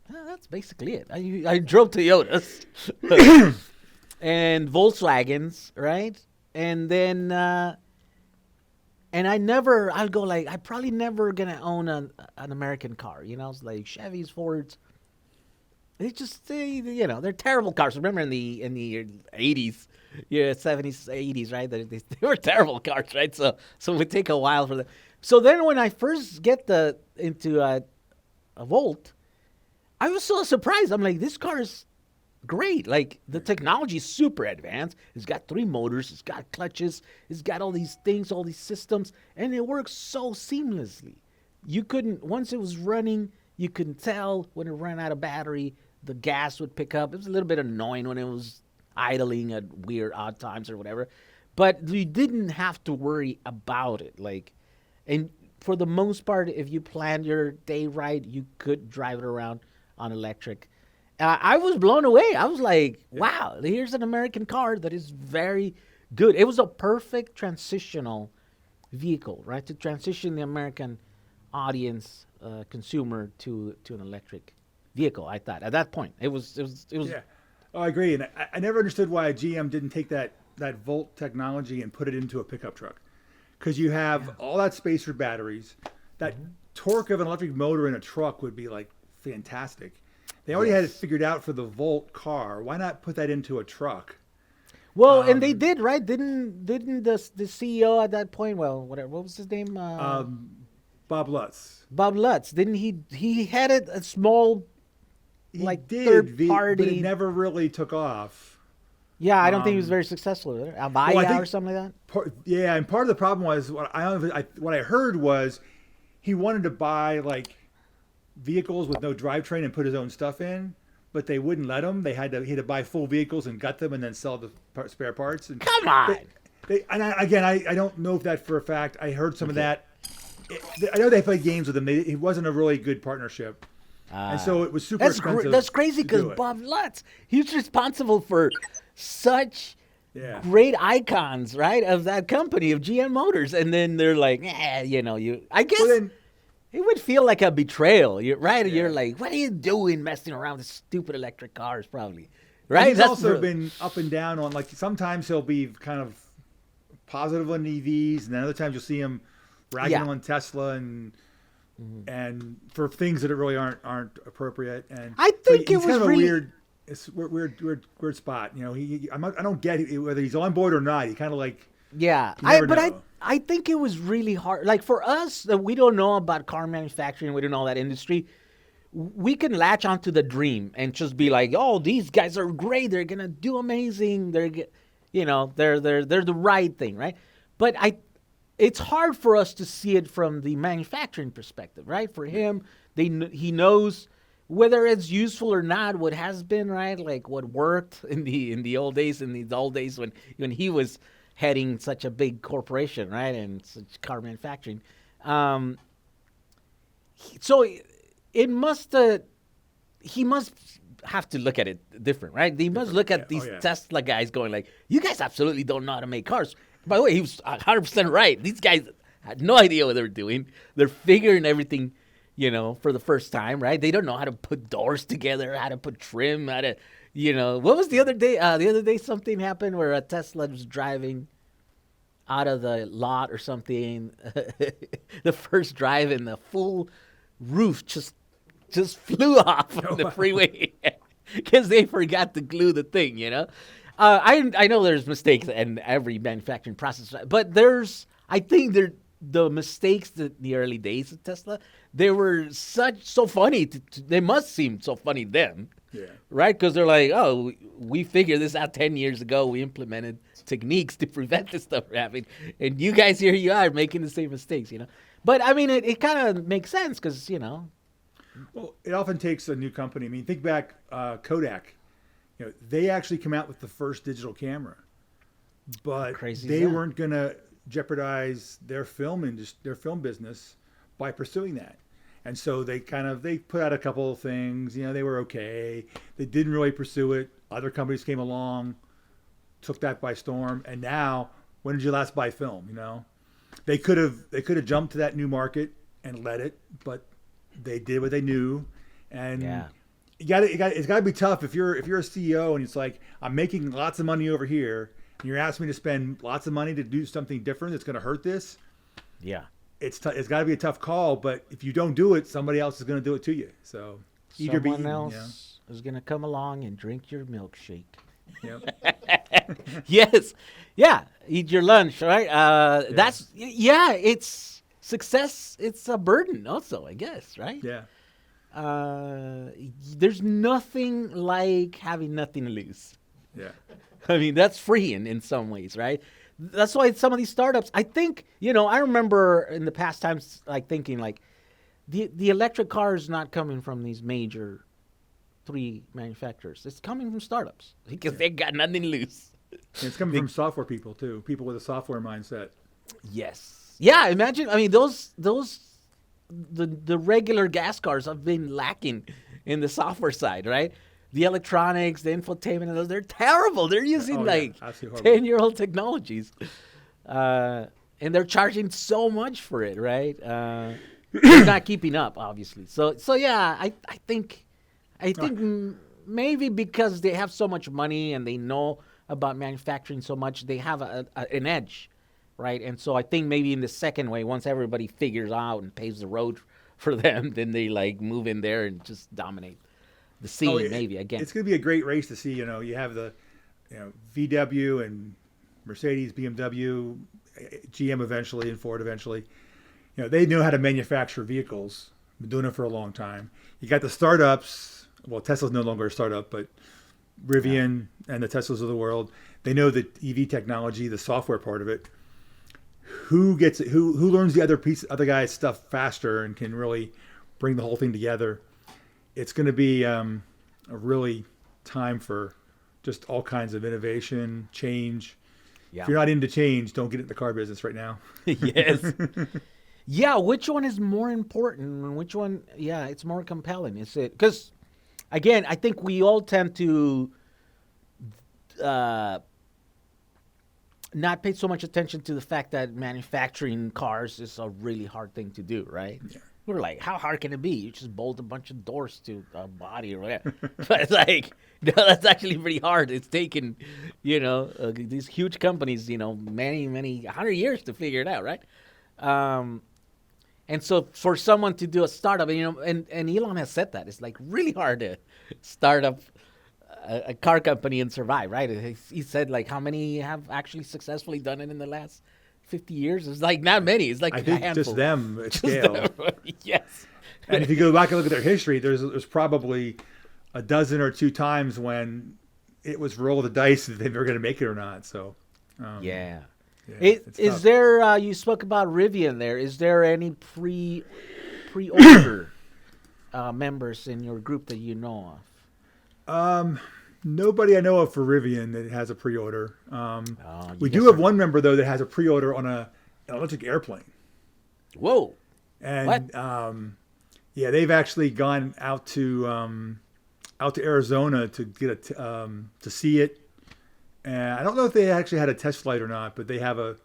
That's basically it. I drove Toyotas and Volkswagens, right? And then, I'll go like, I'm probably never going to own an American car. It's like Chevys, Fords. They just, they're terrible cars. Remember in the 80s, 70s, 80s, right? They were terrible cars, right? So it would take a while for them. So then when I first get into a Volt, I was so surprised. I'm like, this car is great. Like, the technology is super advanced. It's got 3 motors. It's got clutches. It's got all these things, all these systems. And it works so seamlessly. Once it was running, you couldn't tell when it ran out of battery. The gas would pick up. It was a little bit annoying when it was idling at odd times or whatever. But you didn't have to worry about it. And for the most part, if you planned your day right, you could drive it around on electric. I was blown away. I was like, wow, here's an American car that is very good. It was a perfect transitional vehicle, right? To transition the American audience, consumer to an electric vehicle, I thought. At that point, it was. Yeah. Oh, I agree. And I never understood why GM didn't take that Volt technology and put it into a pickup truck. Because you have all that space for batteries. That torque of an electric motor in a truck would be like fantastic. They already had it figured out for the Volt car. Why not put that into a truck? Well, and they did, right? Didn't the CEO at that point? Well, whatever. What was his name? Bob Lutz. Bob Lutz. Didn't he had a small, like He third did, party? but it never really took off. Yeah, I don't think he was very successful with it. Avaya or something like that. And part of the problem was what I heard was he wanted to buy like vehicles with no drivetrain and put his own stuff in, but they wouldn't let him. He had to buy full vehicles and gut them and then sell the spare parts. And Come on. I don't know if that for a fact. I heard some of that. I know they played games with him. It wasn't a really good partnership. And so it was super expensive. That's crazy because Bob Lutz, he's responsible for such great icons, right, of that company, of GM Motors. And then they're like, I guess it would feel like a betrayal, right? Yeah. You're like, what are you doing messing around with stupid electric cars, probably, right? And he's also been up and down on, like, sometimes he'll be kind of positive on EVs, and then other times you'll see him ragging on Tesla and for things that really aren't appropriate. And I think it was kind of really a weird spot. I don't get whether he's on board or not. He kind of like I think it was really hard. Like for us, that we don't know about car manufacturing, we don't know that industry. We can latch onto the dream and just be like, "Oh, these guys are great. They're gonna do amazing. They're the right thing, right?" But it's hard for us to see it from the manufacturing perspective, right? For him, he knows whether it's useful or not, what has been, right? Like what worked in the old days, when he was heading such a big corporation, right? And such car manufacturing. So he must have to look at it different, right? He must look at these Tesla guys going like, you guys absolutely don't know how to make cars. By the way, he was 100% right. These guys had no idea what they were doing. They're figuring everything, for the first time, right? They don't know how to put doors together, how to put trim, how to, What was the other day? The other day something happened where a Tesla was driving out of the lot or something. The first drive and the full roof just flew off on the freeway because they forgot to glue the thing, I know there's mistakes in every manufacturing process, but I think the mistakes that the early days of Tesla, they were so funny. They must seem so funny then, right? Because they're like, oh, we figured this out 10 years ago. We implemented techniques to prevent this stuff from happening, and you guys here you are making the same mistakes, But I mean, it kind of makes sense because Well, it often takes a new company. I mean, think back, Kodak. They actually come out with the first digital camera, but they weren't going to jeopardize their film business by pursuing that. And so they put out a couple of things. They were okay. They didn't really pursue it. Other companies came along, took that by storm. And now, when did you last buy film? They could have jumped to that new market and led it, but they did what they knew. And it's got to be tough if you're a CEO and it's like, I'm making lots of money over here and you're asking me to spend lots of money to do something different that's going to hurt this. Yeah. It's got to be a tough call, but if you don't do it, somebody else is going to do it to you. So someone else is going to come along and drink your milkshake. Yep. Yes. Yeah. Eat your lunch, right? It's success. It's a burden also, I guess, right? Yeah. There's nothing like having nothing to lose. Yeah. I mean, that's freeing in some ways, right? That's why some of these startups, I think, I remember in the past times, like thinking like the electric car is not coming from these major 3 manufacturers. It's coming from startups because they got nothing to lose. And it's coming from software people too, people with a software mindset. Yes. Yeah. Imagine, I mean, the regular gas cars have been lacking in the software side, right? The electronics, the infotainment, they're terrible. They're using 10-year-old technologies. And they're charging so much for it, right? They're not keeping up, obviously. So yeah, I think maybe because they have so much money and they know about manufacturing so much, they have an edge. Right, and so I think maybe in the second way, once everybody figures out and paves the road for them, then they move in there and just dominate the scene. Maybe again, it's going to be a great race to see. You have VW and Mercedes, BMW, GM eventually, and Ford eventually, they know how to manufacture vehicles. Been doing it for a long time. You got the startups. Well, Tesla's no longer a startup, but Rivian and the Teslas of the world, they know the EV technology, the software part of it. Who gets it? Who learns the other guy's stuff faster and can really bring the whole thing together? It's going to be a really time for just all kinds of innovation, change. Yeah. If you're not into change, don't get into the car business right now. Yes. Yeah, which one is more important and which one, it's more compelling? Is it because, again, I think we all tend to not pay so much attention to the fact that manufacturing cars is a really hard thing to do, right? Yeah. We're like, how hard can it be? You just bolt a bunch of doors to a body or whatever. But it's like, no, that's actually pretty hard. It's taken, these huge companies, many, 100 years to figure it out, right? And so for someone to do a startup, and Elon has said that, it's like really hard to start up a car company and survive, right? He said like how many have actually successfully done it in the last 50 years? It's like not many. It's like I think handful. Just them at scale. Them. Yes. And if you go back and look at their history, there's probably a dozen or two times when it was roll of the dice if they were going to make it or not. So yeah. Is there? You spoke about Rivian. There is there any pre-order members in your group that you know of? Nobody I know of for Rivian that has a pre-order. We do have one member though that has a pre-order on an electric airplane. Whoa! And what? They've actually gone out to Arizona to get to see it. And I don't know if they actually had a test flight or not, but they have a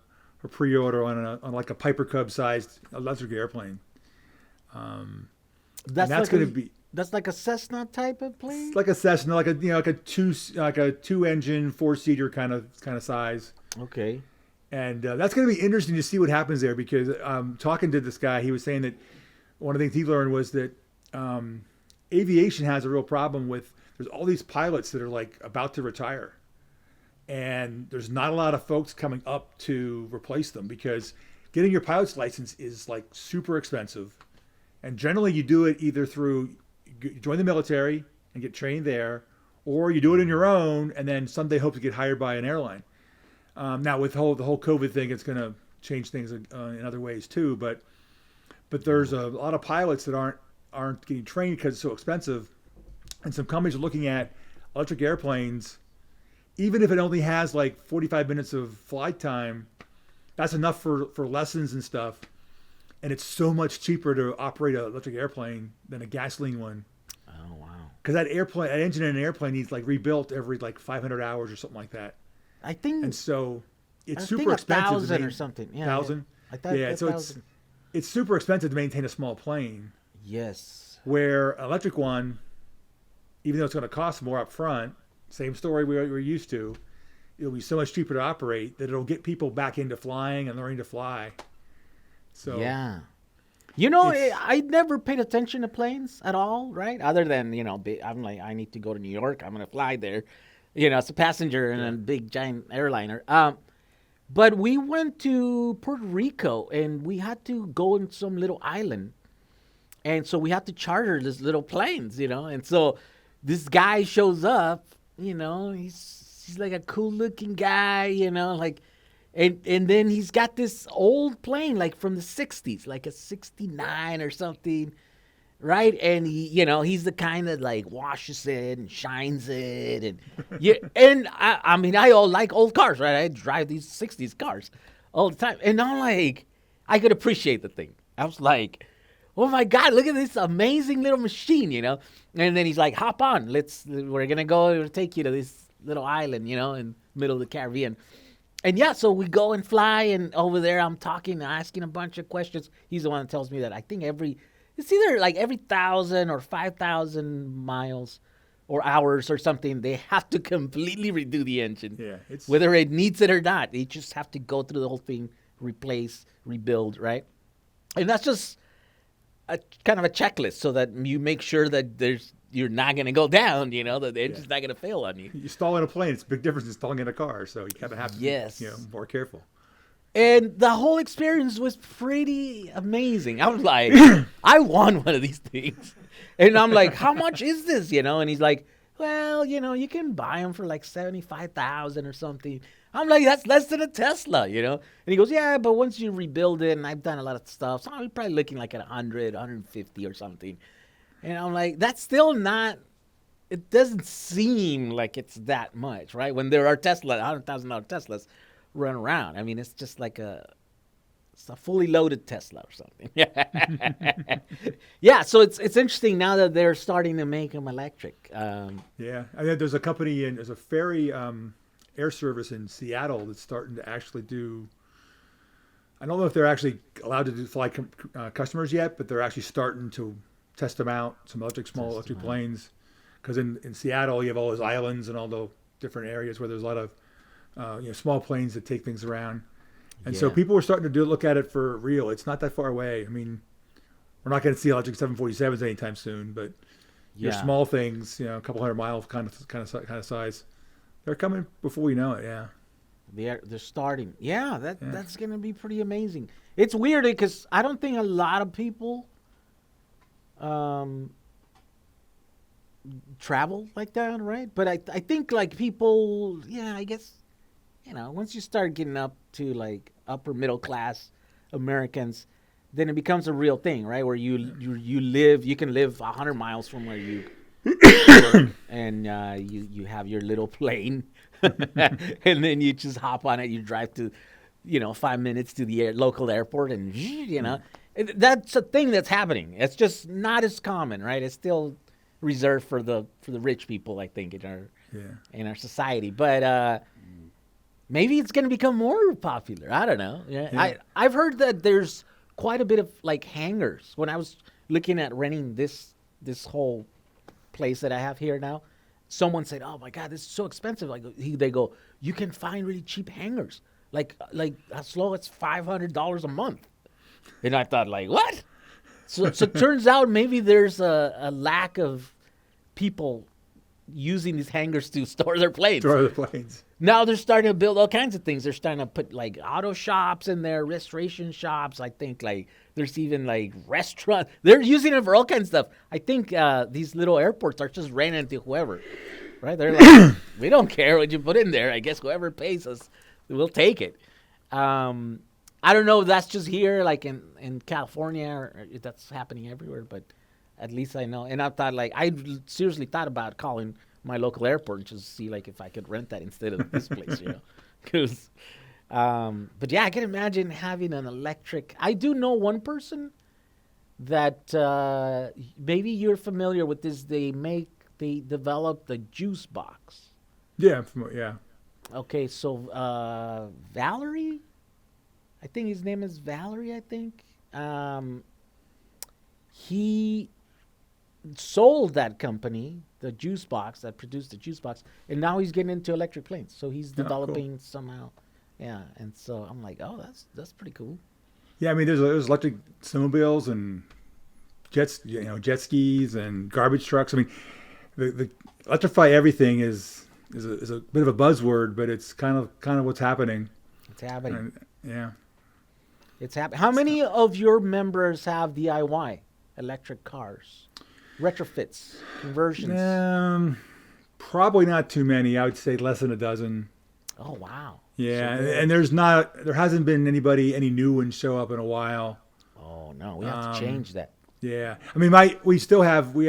pre-order on like a Piper Cub sized electric airplane. That's going to be. That's like a Cessna type of plane. It's like a Cessna, like a two engine 4-seater kind of size. Okay. And that's going to be interesting to see what happens there because talking to this guy, he was saying that one of the things he learned was that aviation has a real problem with there's all these pilots that are like about to retire. And there's not a lot of folks coming up to replace them because getting your pilot's license is like super expensive. And generally you do it either through you join the military and get trained there, or you do it on your own and then someday hope to get hired by an airline. Now with the whole COVID thing, it's going to change things in other ways too. But there's a lot of pilots that aren't getting trained because it's so expensive. And some companies are looking at electric airplanes. Even if it only has like 45 minutes of flight time, that's enough for lessons and stuff. And it's so much cheaper to operate an electric airplane than a gasoline one. Oh, wow. Because that engine in an airplane needs like rebuilt every like 500 hours or something like that. I think. And so it's super expensive. 1,000 or something. Yeah. 1,000? I thought. Yeah, so it's super expensive to maintain a small plane. Yes. Where an electric one, even though it's going to cost more up front, same story we're used to, it'll be so much cheaper to operate that it'll get people back into flying and learning to fly. So yeah, I never paid attention to planes at all, right? Other than I'm like I need to go to New York, I'm gonna fly there, as a passenger in a big giant airliner. But we went to Puerto Rico and we had to go in some little island, and so we had to charter this little planes, and so this guy shows up, he's like a cool looking guy, like. And then he's got this old plane, like from the 60s, like a 69 or something, right? And he's the kind that like washes it and shines it. And and I all like old cars, right? I drive these 60s cars all the time. And I'm like, I could appreciate the thing. I was like, oh my God, look at this amazing little machine, And then he's like, hop on, we're going to go take you to this little island, in the middle of the Caribbean. And so we go and fly, and over there I'm asking a bunch of questions. He's the one that tells me that I think it's either like every 1,000 or 5,000 miles or hours or something, they have to completely redo the engine. Yeah, whether it needs it or not. They just have to go through the whole thing, replace, rebuild, right? And that's just a kind of a checklist so that you make sure that there's you're not going to go down, you know, the engine's not going to fail on you. You stall in a plane, it's a big difference than stalling in a car, so you kind of have to be, more careful. And the whole experience was pretty amazing. I was like, I want one of these things. And I'm like, how much is this, you know? And he's like, well, you know, you can buy them for like $75,000 or something. I'm like, that's less than a Tesla, you know? And he goes, yeah, but once you rebuild it, and I've done a lot of stuff, so I'm probably looking like at 100, 150 or something. And I'm like, that's still not, it doesn't seem like it's that much, right? When there are Tesla, $100,000 Teslas run around. I mean, it's just like it's a fully loaded Tesla or something. Yeah, so it's interesting now that they're starting to make them electric. Yeah, I mean, there's a company, and there's a ferry air service in Seattle that's starting to actually do, I don't know if they're actually allowed to fly customers yet, but they're actually starting to test them out, some small electric planes. Because in Seattle, you have all those islands and all the different areas where there's a lot of small planes that take things around. And so people were starting to look at it for real. It's not that far away. I mean, we're not going to see electric 747s anytime soon, but your small things, a couple 100 miles kind of size, they're coming before we know it. Yeah, they're starting. Yeah, that's going to be pretty amazing. It's weird because I don't think a lot of people travel like that, right? But I think like people, I guess, once you start getting up to like upper middle class Americans, then it becomes a real thing, right? Where you can live 100 miles from where you work, and you have your little plane, and then you just hop on it. You drive to, 5 minutes to the local airport, and that's a thing that's happening. It's just not as common, right? It's still reserved for the rich people, I think, in our society. But maybe it's going to become more popular. I don't know. I've heard that there's quite a bit of like hangars. When I was looking at renting this whole place that I have here now, someone said, "Oh my God, this is so expensive." Like they go, "You can find really cheap hangars, like as low as $500 a month." And I thought, like, what? So it turns out maybe there's a lack of people using these hangars to store their planes. Now they're starting to build all kinds of things. They're starting to put like auto shops in there, restoration shops. I think like there's even like restaurants. They're using it for all kinds of stuff. I think these little airports are just renting to whoever, right? They're like, we don't care what you put in there. I guess whoever pays us, we'll take it. I don't know if that's just here, like in California, or if that's happening everywhere, but at least I know. And I thought, like, I seriously thought about calling my local airport and just see, like, if I could rent that instead of this place, Because, but yeah, I can imagine having an electric. I do know one person that maybe you're familiar with this. They developed the juice box. Yeah. Okay, so Valerie? I think his name is Valerie, I think. He sold that company, the juice box, that produced the juice box, and now he's getting into electric planes. So he's developing somehow. Yeah, and so I'm like, oh, that's pretty cool. Yeah, I mean, there's electric snowmobiles and jet skis and garbage trucks. I mean, the electrify everything is a bit of a buzzword, but it's kind of what's happening. It's happening. And, it's happening. How many of your members have DIY electric cars, retrofits, conversions? Probably not too many. I would say less than a dozen. Oh wow! Yeah, so and there hasn't been any new ones show up in a while. Oh no, we have to change that. Yeah, I mean, we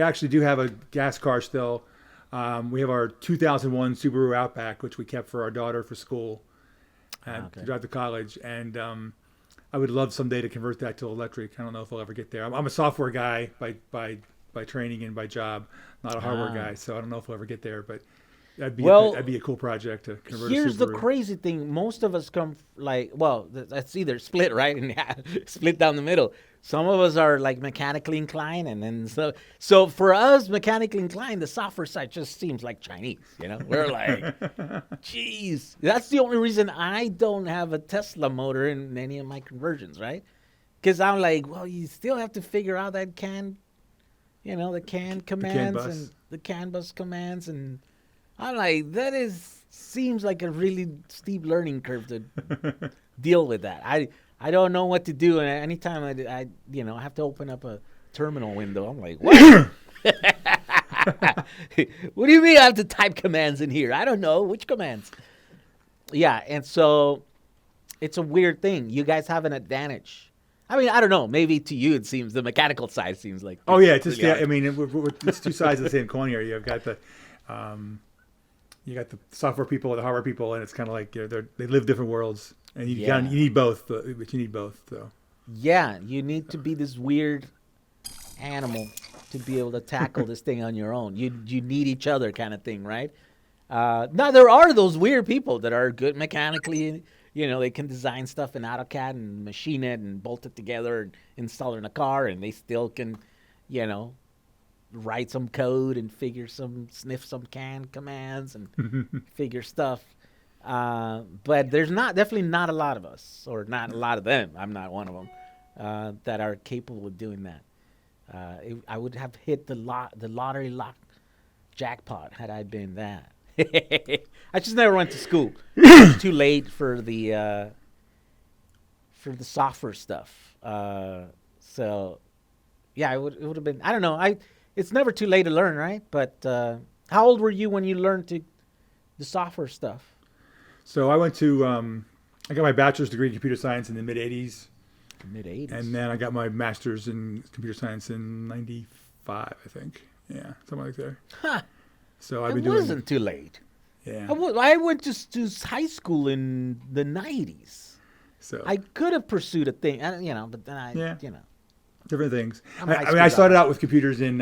actually do have a gas car still. We have our 2001 Subaru Outback, which we kept for our daughter for school to drive to college, and I would love someday to convert that to electric. I don't know if I'll ever get there. I'm a software guy by training and by job, not a hardware guy, so I don't know if I'll ever get there. But that'd be a cool project to convert. Here's a Subaru. The crazy thing: most of us come that's either split right and split down the middle. Some of us are like mechanically inclined, and then so for us mechanically inclined, the software side just seems like Chinese. We're like, geez, that's the only reason I don't have a Tesla motor in any of my conversions, right? Because I'm like, well, you still have to figure out that the CAN CAN commands bus. and the CAN bus commands, and I'm like, seems like a really steep learning curve to deal with that. I don't know what to do, and anytime I have to open up a terminal window, I'm like, what? What do you mean I have to type commands in here? I don't know which commands. Yeah, and so it's a weird thing. You guys have an advantage. I mean, I don't know. Maybe to you it seems the mechanical side seems like. Oh yeah, it's just really I mean, it's two sides of the same coin here. You've got the software people and the hardware people, and it's kind of like they live different worlds, and you need both, but you need both. So yeah, you need to be this weird animal to be able to tackle this thing on your own. You need each other, kind of thing, right? Now there are those weird people that are good mechanically. They can design stuff in AutoCAD and machine it and bolt it together and install it in a car, and they still can, write some code and sniff some CAN commands and figure stuff. But there's definitely not a lot of us, or not a lot of them. I'm not one of them that are capable of doing that. I would have hit the lottery lock jackpot had I been that. I just never went to school. It was too late for the software stuff. So yeah, it would have been. I don't know. It's never too late to learn, right? But how old were you when you learned the software stuff? So I went to I got my bachelor's degree in computer science in the mid '80s. Mid-80s. And then I got my master's in computer science in '95, I think. Yeah, something like that. Huh. So It wasn't too late. Yeah. I went to high school in the '90s. So I could have pursued a thing, but then different things. I'm a high I mean, school I started guy. out with computers in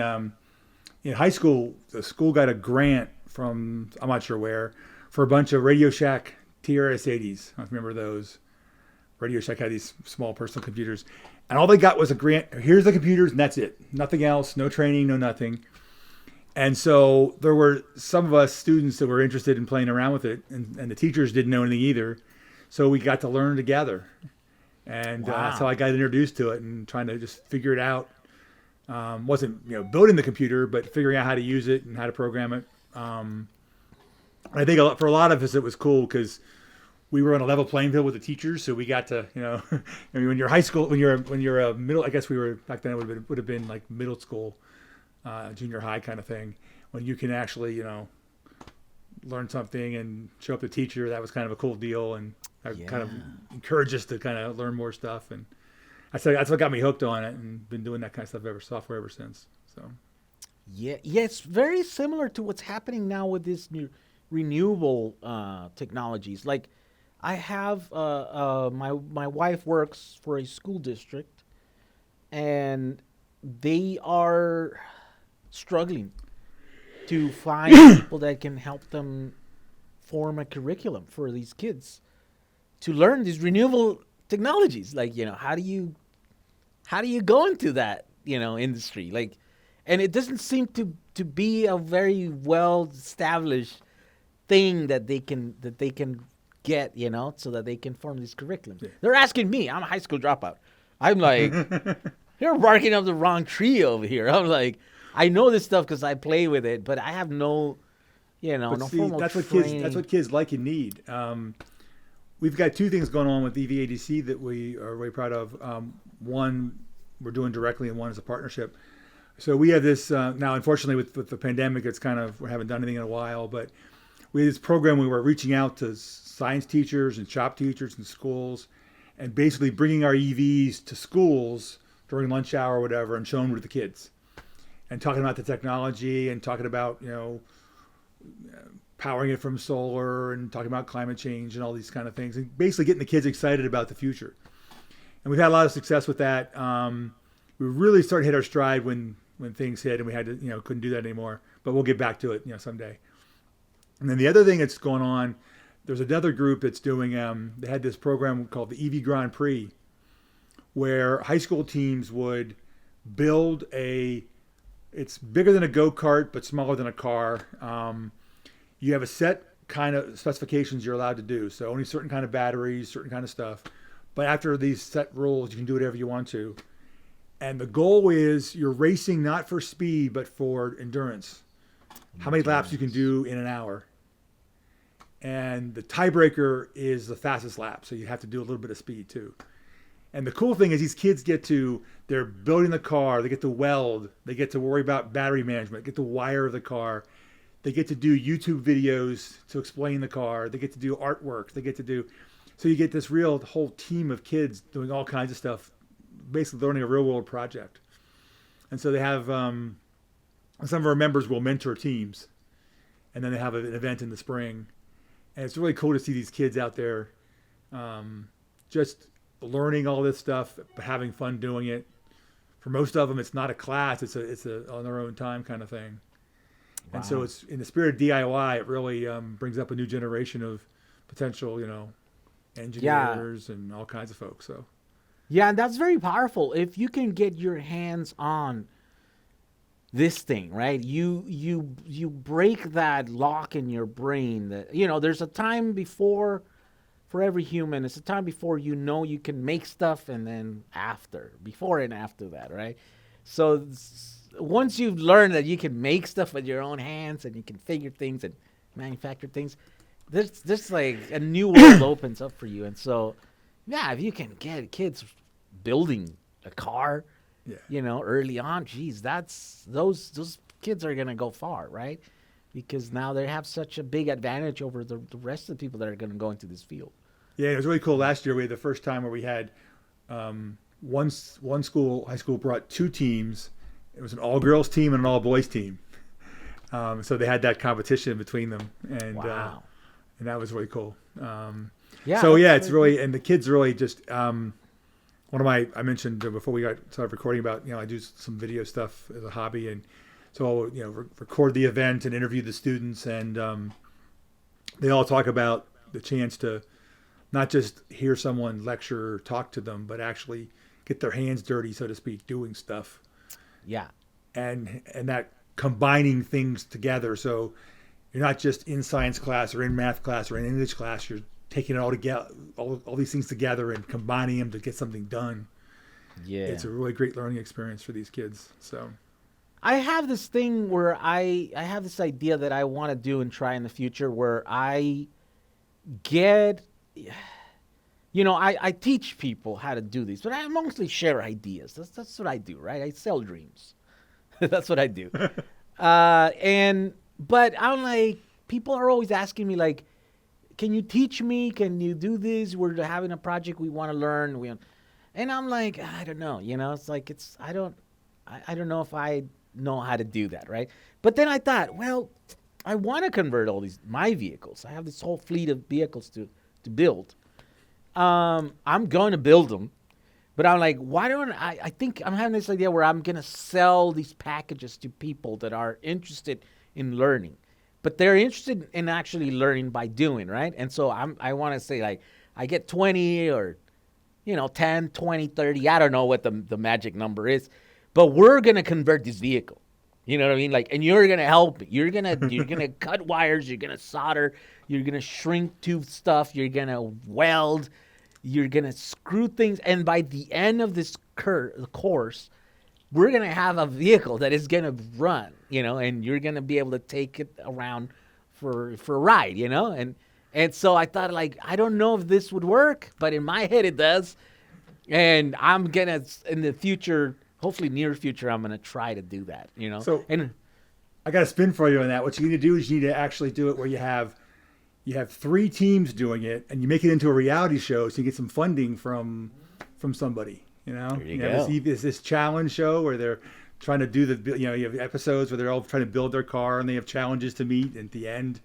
high school. The school got a grant from I'm not sure where for a bunch of Radio Shack TRS-80s. I remember those. Radio Shack had these small personal computers, and all they got was a grant. Here's the computers, and that's it. Nothing else. No training. No nothing. And so there were some of us students that were interested in playing around with it, and the teachers didn't know anything either. So we got to learn together. And Wow. so I got introduced to it and trying to just figure it out. Wasn't building the computer, but figuring out how to use it and how to program it. I think for a lot of us it was cool because we were on a level playing field with the teachers, so we got to I mean, when you're high school, when you're a middle, I guess we were back then it would have been like middle school, junior high kind of thing, when you can actually learn something and show up to the teacher. That was kind of a cool deal, and that kind of encouraged us to kind of learn more stuff. And that's what got me hooked on it, and been doing that kind of software ever since. So Yeah, it's very similar to what's happening now with this new renewable technologies. Like, I have my wife works for a school district, and they are struggling to find people that can help them form a curriculum for these kids to learn these renewable technologies. Like, how do you go into that industry? Like, and it doesn't seem to be a very well established thing that they can get, so that they can form these curriculums. Yeah. They're asking me. I'm a high school dropout. I'm like, you're barking up the wrong tree over here. I'm like, I know this stuff because I play with it, but I have no, no formal training. That's what kids like and need. We've got two things going on with EVADC that we are very proud of. One we're doing directly, and one is a partnership. So we have this now. Unfortunately, with the pandemic, it's we haven't done anything in a while. But we have this program where we're reaching out to science teachers and shop teachers in schools, and basically bringing our EVs to schools during lunch hour or whatever, and showing them to the kids, and talking about the technology, and talking about powering it from solar, and talking about climate change and all these kind of things, and basically getting the kids excited about the future. And we've had a lot of success with that. We really started to hit our stride when things hit, and we had to couldn't do that anymore. But we'll get back to it someday. And then the other thing that's going on, there's another group that's doing. They had this program called the Eevee Grand Prix, where high school teams would build it's bigger than a go-kart but smaller than a car. You have a set kind of specifications you're allowed to do, so only certain kind of batteries, certain kind of stuff. But after these set rules, you can do whatever you want to. And the goal is you're racing not for speed, but for endurance. How many laps you can do in an hour. And the tiebreaker is the fastest lap. So you have to do a little bit of speed too. And the cool thing is these kids they're building the car. They get to weld. They get to worry about battery management, get to wire the car. They get to do YouTube videos to explain the car. They get to do artwork. So you get this whole team of kids doing all kinds of stuff, basically learning a real world project. And so they have, some of our members will mentor teams, and then they have an event in the spring. And it's really cool to see these kids out there, just learning all this stuff, but having fun doing it. For most of them, it's not a class; it's a on their own time kind of thing. Wow. And so it's in the spirit of DIY. It really brings up a new generation of potential, engineers and all kinds of folks. So. Yeah, and that's very powerful. If you can get your hands on this thing, right? You break that lock in your brain that, there's a time before for every human. It's a time before you can make stuff, and then before and after that, right? So once you've learned that you can make stuff with your own hands and you can figure things and manufacture things, there's like a new world opens up for you. And so, yeah, if you can get kids building a car, early on, geez, those kids are gonna go far, right? Because now they have such a big advantage over the rest of the people that are gonna go into this field. Yeah, it was really cool. Last year we had the first time where we had one high school brought two teams. It was an all-girls team and an all-boys team. So they had that competition between them, and wow. And that was really cool. It's really, and the kids really just. I mentioned before we started recording about, I do some video stuff as a hobby, and so I'll, record the event and interview the students, and they all talk about the chance to not just hear someone lecture or talk to them, but actually get their hands dirty, so to speak, doing stuff. Yeah. And that combining things together. So you're not just in science class or in math class or in English class. You're taking it all together, all these things together and combining them to get something done. Yeah. It's a really great learning experience for these kids. So I have this thing where I have this idea that I want to do and try in the future where I get, I teach people how to do these, but I mostly share ideas. That's what I do, right? I sell dreams. That's what I do. But I'm like, people are always asking me like, can you teach me? Can you do this? We're having a project we want to learn. And I'm like, I don't know. It's like, I don't know if I know how to do that, right? But then I thought, well, I want to convert all my vehicles. I have this whole fleet of vehicles to build. I'm going to build them. But I'm like, why don't I think I'm having this idea where I'm going to sell these packages to people that are interested in learning. But they're interested in actually learning by doing, right? And so I want to say, like, I get 20 or, 10, 20, 30. I don't know what the magic number is. But we're going to convert this vehicle. You know what I mean? Like, and you're going to help me. You're going to cut wires. You're going to solder. You're going to shrink tube stuff. You're going to weld. You're going to screw things. And by the end of this course, we're going to have a vehicle that is going to run, and you're going to be able to take it around for a ride, And so I thought, like, I don't know if this would work, but in my head it does. And I'm going to, in the future, hopefully near future, I'm going to try to do that, So I got a spin for you on that. What you need to do is you need to actually do it where you have 3 teams doing it, and you make it into a reality show, so you get some funding from somebody. There you go. This challenge show where they're trying to do you have episodes where they're all trying to build their car and they have challenges to meet at the end.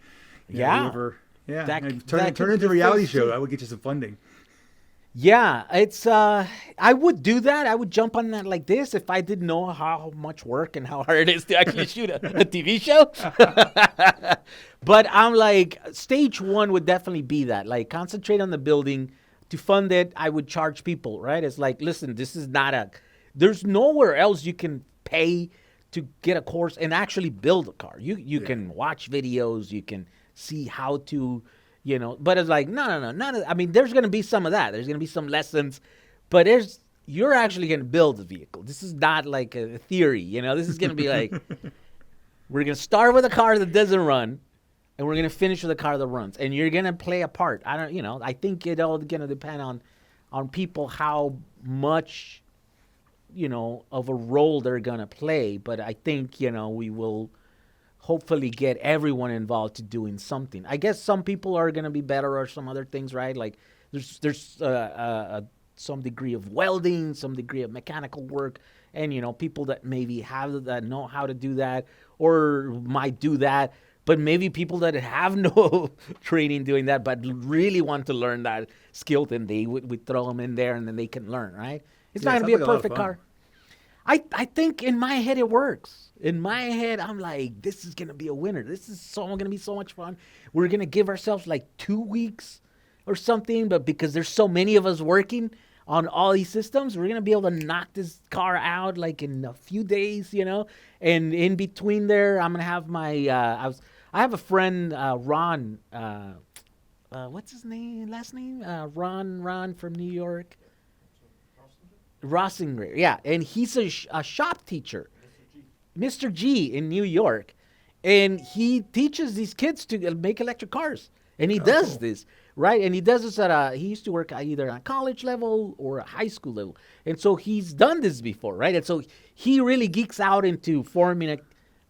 Turn it into a reality show. I would get you some funding. Yeah, it's I would do that. I would jump on that like this if I didn't know how much work and how hard it is to actually shoot a TV show. But I'm like, stage 1 would definitely be that. Like, concentrate on the building. To fund it, I would charge people, right? It's like, listen, this is not there's nowhere else you can pay to get a course and actually build a car. You can watch videos, you can see how to, but it's like, no. I mean, there's going to be some of that. There's going to be some lessons, but you're actually going to build the vehicle. This is not like a theory, This is going to be like, we're going to start with a car that doesn't run, and we're going to finish with a car that runs. And you're going to play a part. I think it all going to depend on people how much, of a role they're going to play. But I think, we will hopefully get everyone involved to doing something. I guess some people are going to be better or some other things, right? Like there's some degree of welding, some degree of mechanical work, and people that maybe know how to do that or might do that, but maybe people that have no training doing that but really want to learn that skill, then we throw them in there and then they can learn, right? It's not going to be a perfect car. I think in my head it works. In my head, I'm like, this is going to be a winner. This is going to be so much fun. We're going to give ourselves like 2 weeks or something, but because there's so many of us working on all these systems, we're going to be able to knock this car out like in a few days, and in between there, I'm going to have I have a friend, Ron, what's his last name? Ron from New York. Rossinger, yeah, and he's a shop teacher, Mr. G in New York, and he teaches these kids to make electric cars, and he does this. Right, and he does this he used to work either on a college level or a high school level. And so he's done this before, right? And so he really geeks out into forming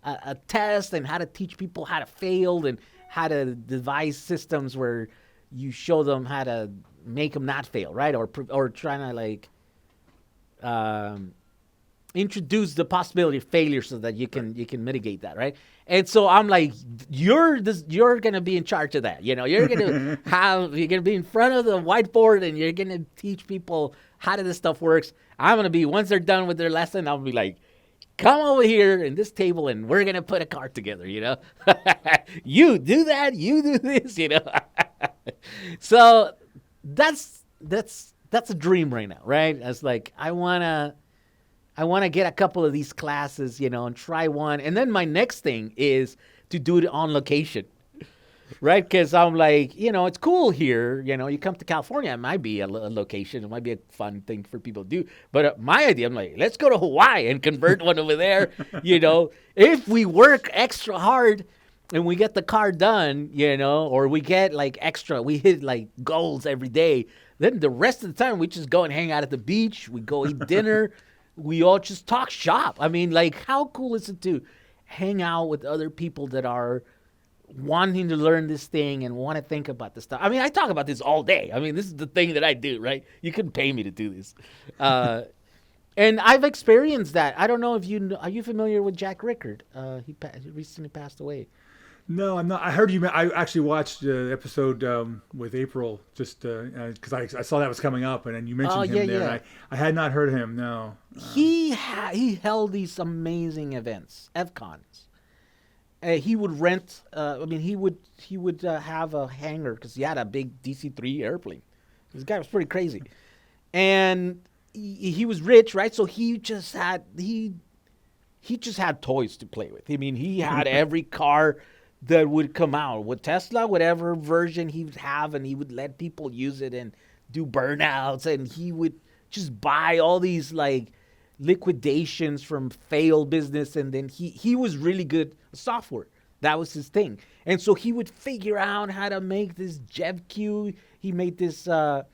a test and how to teach people how to fail and how to devise systems where you show them how to make them not fail, right? Or trying to introduce the possibility of failure so that you can mitigate that, right? And so I'm like, you're gonna be in charge of that. You're gonna be in front of the whiteboard and you're gonna teach people how this stuff works. I'm gonna be, once they're done with their lesson, I'll be like, come over here in this table and we're gonna put a car together. You do that, you do this. So that's a dream right now, right? It's like I wanna get a couple of these classes, and try one. And then my next thing is to do it on location, right? Because I'm like, it's cool here. You come to California, it might be a location. It might be a fun thing for people to do. But my idea, I'm like, let's go to Hawaii and convert one over there. If we work extra hard and we get the car done, or we get we hit goals every day, then the rest of the time we just go and hang out at the beach. We go eat dinner. We all just talk shop. I mean, how cool is it to hang out with other people that are wanting to learn this thing and want to think about this stuff? I mean, I talk about this all day. I mean, this is the thing that I do, right? You couldn't pay me to do this. And I've experienced that. I don't know if are you familiar with Jack Rickard? He recently passed away. No, I'm not. I heard you. I actually watched the episode with April just because I saw that was coming up, and then you mentioned him there. Yeah. I had not heard him. No. He held these amazing events, FCons. He would rent. He would have a hangar because he had a big DC-3 airplane. This guy was pretty crazy, and he was rich, right? So he just had toys to play with. I mean, he had every car that would come out with Tesla, whatever version he would have, and he would let people use it and do burnouts, and he would just buy all these liquidations from failed business, and then he was really good at software. That was his thing. And so he would figure out how to make this JevQ. He made this it's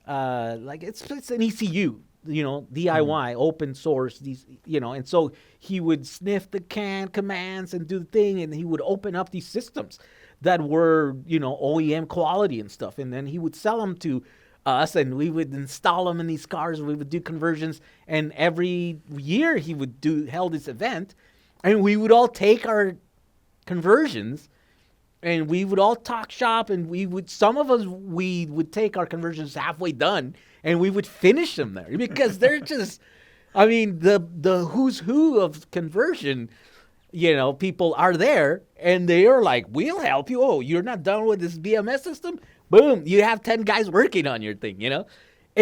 an ECU, DIY, open source, these, and so he would sniff the commands and do the thing, and he would open up these systems that were, OEM quality and stuff, and then he would sell them to us, and we would install them in these cars, and we would do conversions, and every year he would held this event, and we would all take our conversions, and we would all talk shop, and we would take our conversions halfway done, and we would finish them there because they're just, the who's who of conversion, people are there, and they are like, we'll help you. Oh, you're not done with this BMS system? Boom, you have 10 guys working on your thing, It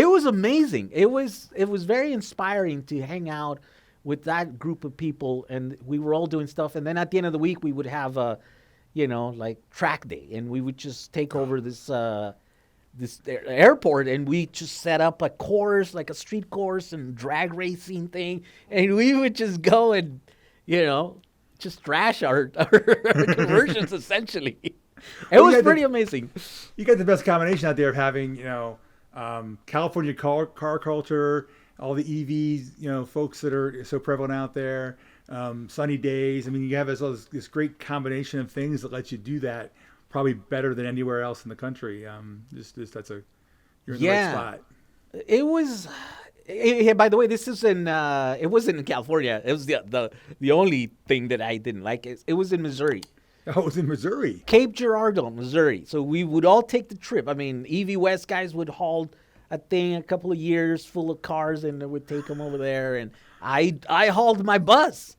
was amazing. It was very inspiring to hang out with that group of people, and we were all doing stuff, and then at the end of the week, we would have track day, and we would just take over this this airport, and we just set up a course, like a street course and drag racing thing, and we would just go and, just trash our conversions essentially. It was pretty amazing. You got the best combination out there of having, California car culture, all the EVs, folks that are so prevalent out there, sunny days. I mean, you have this great combination of things that lets you do that probably better than anywhere else in the country. You're in the right spot. It was. By the way, this is in. It wasn't in California. It was the only thing that I didn't like. It was in Missouri. Oh, it was in Missouri. Cape Girardeau, Missouri. So we would all take the trip. I mean, Eevee West guys would haul a thing a couple of years full of cars, and they would take them over there. And I hauled my bus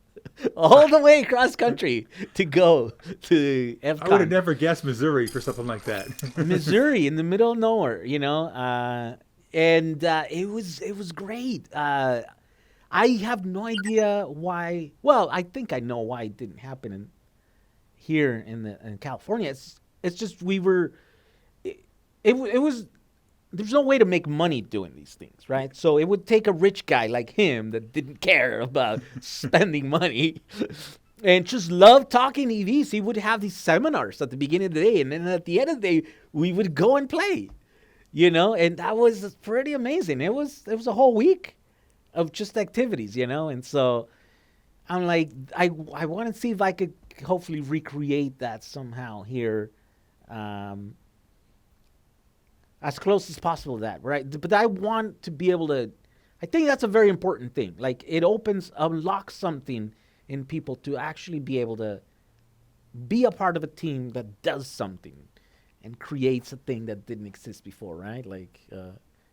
all the way across country to go to FCON. I would have never guessed Missouri for something like that. Missouri, in the middle of nowhere, and it was great. I have no idea why. Well, I think I know why it didn't happen here in California. It's just we were. It was. There's no way to make money doing these things, right? So it would take a rich guy like him that didn't care about spending money and just loved talking EVs. He would have these seminars at the beginning of the day, and then at the end of the day, we would go and play, and that was pretty amazing. It was a whole week of just activities, and so I'm like, I want to see if I could hopefully recreate that somehow here. As close as possible to that, right? But I want to be able to, I think that's a very important thing. Like, it unlocks something in people to actually be able to be a part of a team that does something and creates a thing that didn't exist before, right? Like,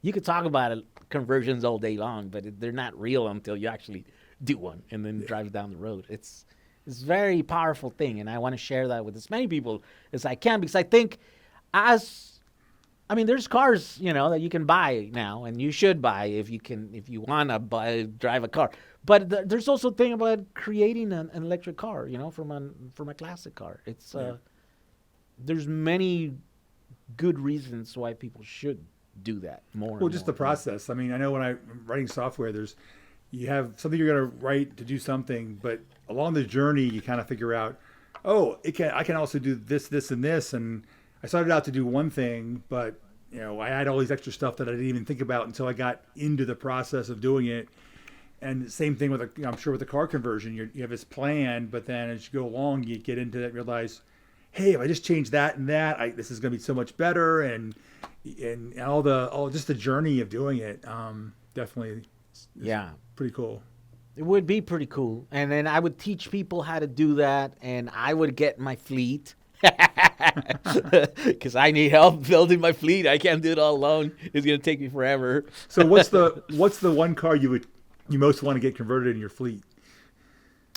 you could talk about conversions all day long, but they're not real until you actually do one and then drive down the road. It's a very powerful thing, and I want to share that with as many people as I can, because I think there's cars, that you can buy now, and you should buy if you want to drive a car. But there's also a thing about creating an electric car, from a classic car. It's there's many good reasons why people should do that more. Well, just the process. I mean, I know when I'm writing software, you have something you're going to write to do something, but along the journey, you kind of figure out, I can also do this, this, and this, and I started out to do one thing, but I had all these extra stuff that I didn't even think about until I got into the process of doing it. And same thing with I'm sure with the car conversion, you have this plan, but then as you go along, you get into that and realize, hey, if I just change that and that, this is going to be so much better, and all just the journey of doing it, definitely, is pretty cool. It would be pretty cool, and then I would teach people how to do that, and I would get my fleet. Because I need help building my fleet. I can't do it all alone. It's going to take me forever. So what's the one car you most want to get converted in your fleet?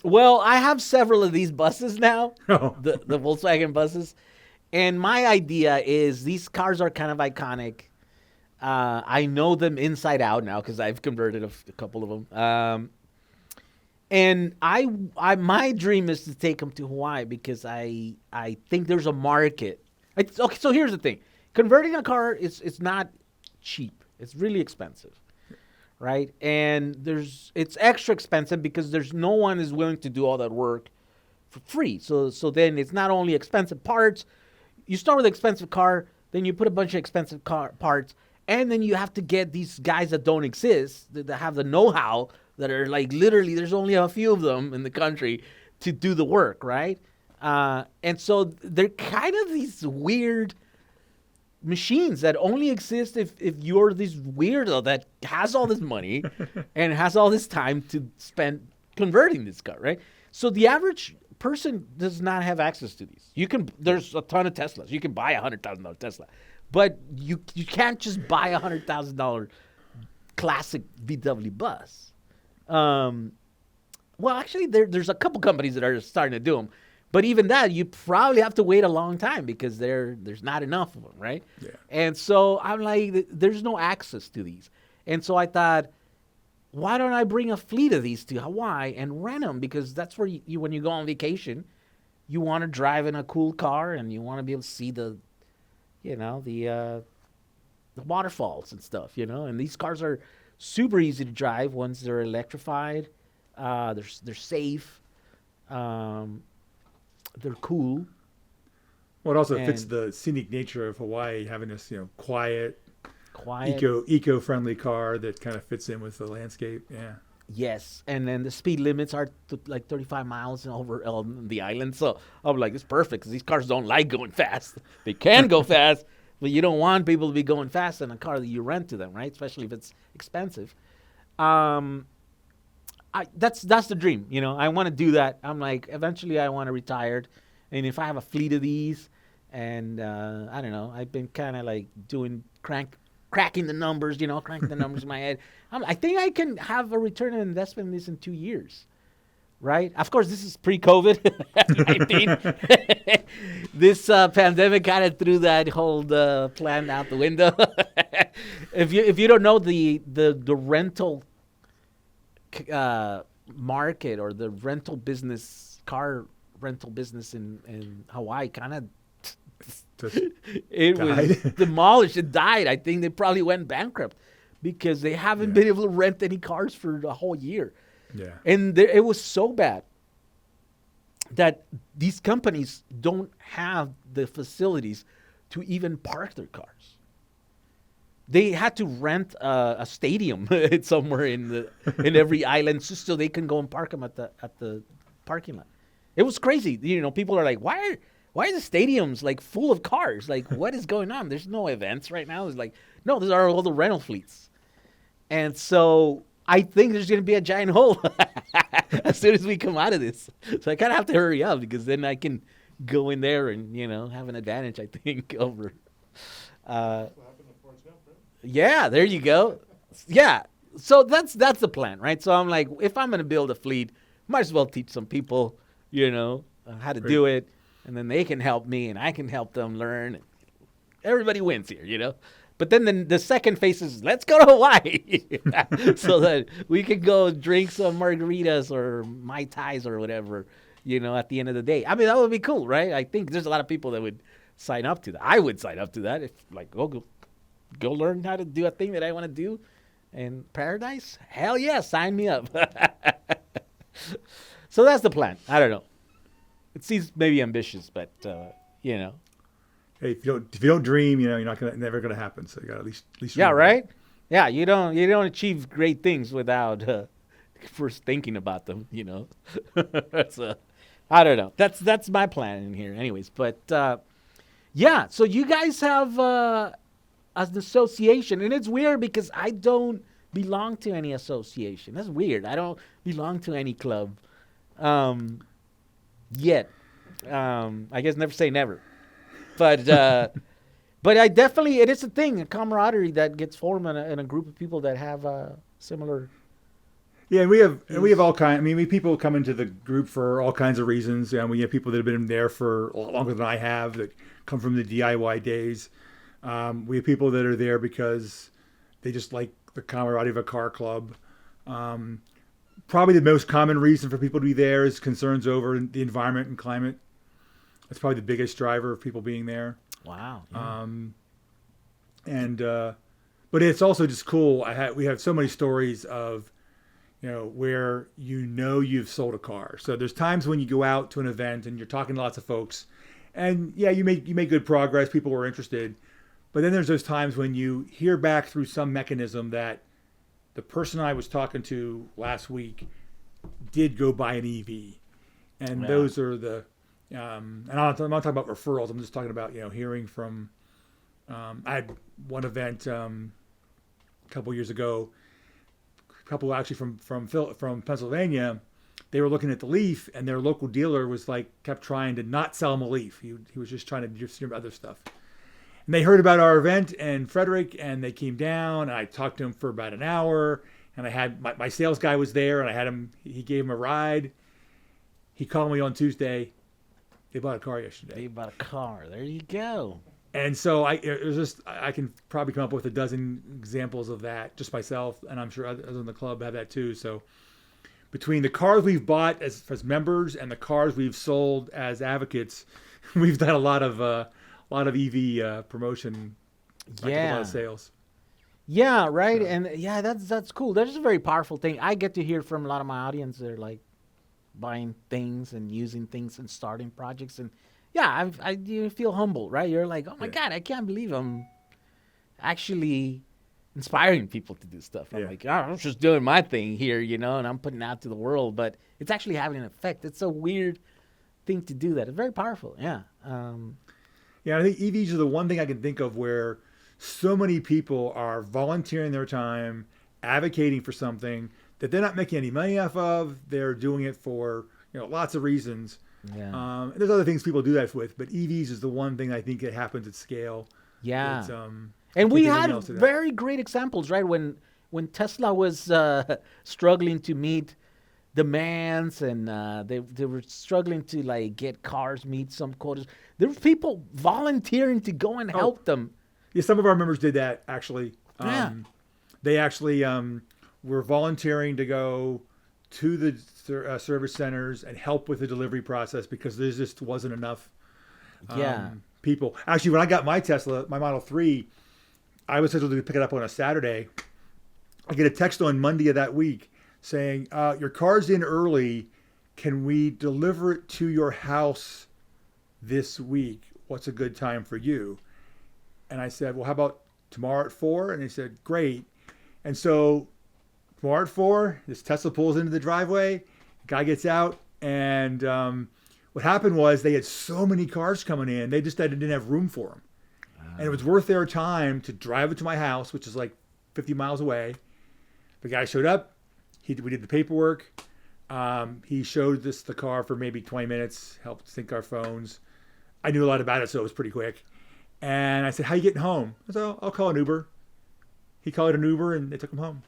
Well, I have several of these buses now, oh. the Volkswagen buses. And my idea is these cars are kind of iconic. I know them inside out now because I've converted a couple of them. And my dream is to take them to Hawaii because I think there's a market. Okay, so here's the thing. Converting a car is not cheap. It's really expensive, right? And it's extra expensive because there's no one is willing to do all that work for free. So then it's not only expensive parts. You start with an expensive car, then you put a bunch of expensive parts, and then you have to get these guys that don't exist, that have the know-how, that are like literally there's only a few of them in the country to do the work, right? And so they're kind of these weird machines that only exist if you're this weirdo that has all this money and has all this time to spend converting this car, right? So the average person does not have access to these. There's a ton of Teslas. You can buy a $100,000 Tesla, but you can't just buy a $100,000 classic VW bus. Well, actually, there's a couple companies that are starting to do them, but even that, you probably have to wait a long time because there's not enough of them, right? Yeah. And so I'm like, there's no access to these, and so I thought, why don't I bring a fleet of these to Hawaii and rent them? Because that's where you when you go on vacation, you want to drive in a cool car and you want to be able to see the the waterfalls and stuff, And these cars are super easy to drive once they're electrified. They're safe. They're cool. Well, it also fits the scenic nature of Hawaii, having this, quiet, quiet, eco-friendly car that kind of fits in with the landscape. Yeah. Yes, and then the speed limits are like 35 miles over on the island. So I'm like, it's perfect because these cars don't like going fast. They can go fast, but you don't want people to be going fast in a car that you rent to them, right? Especially if it's expensive. That's the dream, I want to do that. I'm like, eventually I want to retire, and if I have a fleet of these, and I don't know, I've been kind of like doing cracking the numbers, cranking the numbers in my head. I think I can have a return on investment in this in 2 years, right? Of course, this is pre-COVID-19. This pandemic kind of threw that whole plan out the window. If you don't know the rental market or the car rental business in Hawaii kind of it was demolished. It died. I think they probably went bankrupt because they haven't been able to rent any cars for a whole year. Yeah. And it was so bad that these companies don't have the facilities to even park their cars. They had to rent a stadium somewhere in every island just so they can go and park them at the parking lot. It was crazy. People are like, why are the stadiums like full of cars? Like, what is going on? There's no events right now. It's like, no, these are all the rental fleets. And so I think there's going to be a giant hole as soon as we come out of this. So I kind of have to hurry up because then I can go in there and, have an advantage, I think, over. Yeah, there you go. Yeah. So that's the plan, right? So I'm like, if I'm going to build a fleet, might as well teach some people, how to do it. And then they can help me and I can help them learn. Everybody wins here, But then the second phase is, let's go to Hawaii so that we can go drink some margaritas or Mai Tais or whatever, at the end of the day. I mean, that would be cool, right? I think there's a lot of people that would sign up to that. I would sign up to that if, like, go learn how to do a thing that I want to do in paradise. Hell yeah, sign me up. So that's the plan. I don't know. It seems maybe ambitious, but, Hey, if you don't dream, you're never gonna happen. So you got at least. Yeah, right. Yeah, you don't achieve great things without first thinking about them. So I don't know. That's my plan in here, anyways. But yeah, so you guys have an association, and it's weird because I don't belong to any association. That's weird. I don't belong to any club yet. I guess never say never. But I definitely, it is a thing, a camaraderie that gets formed in a group of people that have similar. Yeah, and we have all kinds. I mean, people come into the group for all kinds of reasons. We have people that have been there for a lot longer than I have that come from the DIY days. We have people that are there because they just like the camaraderie of a car club. Probably the most common reason for people to be there is concerns over the environment and climate. That's probably the biggest driver of people being there. Wow. Yeah. But it's also just cool. We have so many stories of, where you've sold a car. So there's times when you go out to an event and you're talking to lots of folks, and yeah, you make good progress. People were interested, but then there's those times when you hear back through some mechanism that the person I was talking to last week did go buy an Eevee, and those are the. And I'm not talking about referrals. I'm just talking about hearing from. I had one event a couple years ago. A couple actually from Pennsylvania. They were looking at the Leaf, and their local dealer was kept trying to not sell them a Leaf. He was just trying to do some other stuff. And they heard about our event in Frederick, and they came down. And I talked to him for about an hour, and I had my sales guy was there, and I had him. He gave him a ride. He called me on Tuesday. They bought a car yesterday. They bought a car. There you go. And so I can probably come up with a dozen examples of that just myself, and I'm sure others in the club have that too. So between the cars we've bought as members and the cars we've sold as advocates, we've done a lot of Eevee promotion Racked up a lot Yeah. of sales. Yeah, right. So, And yeah, that's cool. That's a very powerful thing. I get to hear from a lot of my audience. They're like buying things and using things and starting projects. And yeah, you feel humble, right? You're like, oh my yeah, God, I can't believe I'm actually inspiring people to do stuff. I'm yeah. like, oh, I'm just doing my thing here, and I'm putting it out to the world, but it's actually having an effect. It's a weird thing to do that. It's very powerful. Yeah. Yeah, I think EVs are the one thing I can think of where so many people are volunteering their time, advocating for something that they're not making any money off of. They're doing it for lots of reasons. Yeah. There's other things people do that with, but EVs is the one thing I think that happens at scale. Yeah. It's, And we can't think of anything had else to that. very great examples, right? When Tesla was struggling to meet demands and they were struggling to like get cars meet some quotas. There were people volunteering to go and help them. Yeah, some of our members did that actually. Yeah. They actually were volunteering to go to the service centers and help with the delivery process because there just wasn't enough Yeah. people. Actually, when I got my Tesla, my Model 3, I was scheduled to pick it up on a Saturday. I get a text on Monday of that week saying, your car's in early. Can we deliver it to your house this week? What's a good time for you? And I said, well, how about tomorrow at 4? And they said, great. And so tomorrow at 4, this Tesla pulls into the driveway. Guy gets out. And what happened was they had so many cars coming in, they just didn't have room for them. And it was worth their time to drive it to my house, which is like 50 miles away. The guy showed up. We did the paperwork. He showed us the car for maybe 20 minutes, helped sync our phones. I knew a lot about it, so it was pretty quick. And I said, how you getting home? I said, I'll call an Uber. He called an Uber, and they took him home.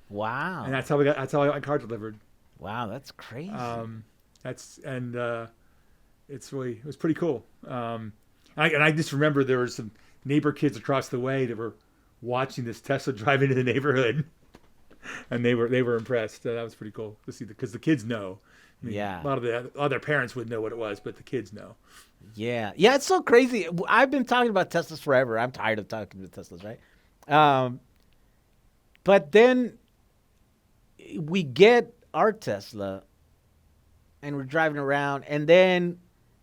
Wow. And that's how I got my car delivered. Wow, that's crazy. It was pretty cool. And I just remember there were some neighbor kids across the way that were watching this Tesla drive into the neighborhood, and they were impressed. That was pretty cool to see because the kids know. I mean, Yeah. A lot of the other parents wouldn't know what it was, but the kids know. Yeah. Yeah, it's so crazy. I've been talking about Teslas forever. I'm tired of talking about Teslas, right? But then we get our Tesla and we're driving around and then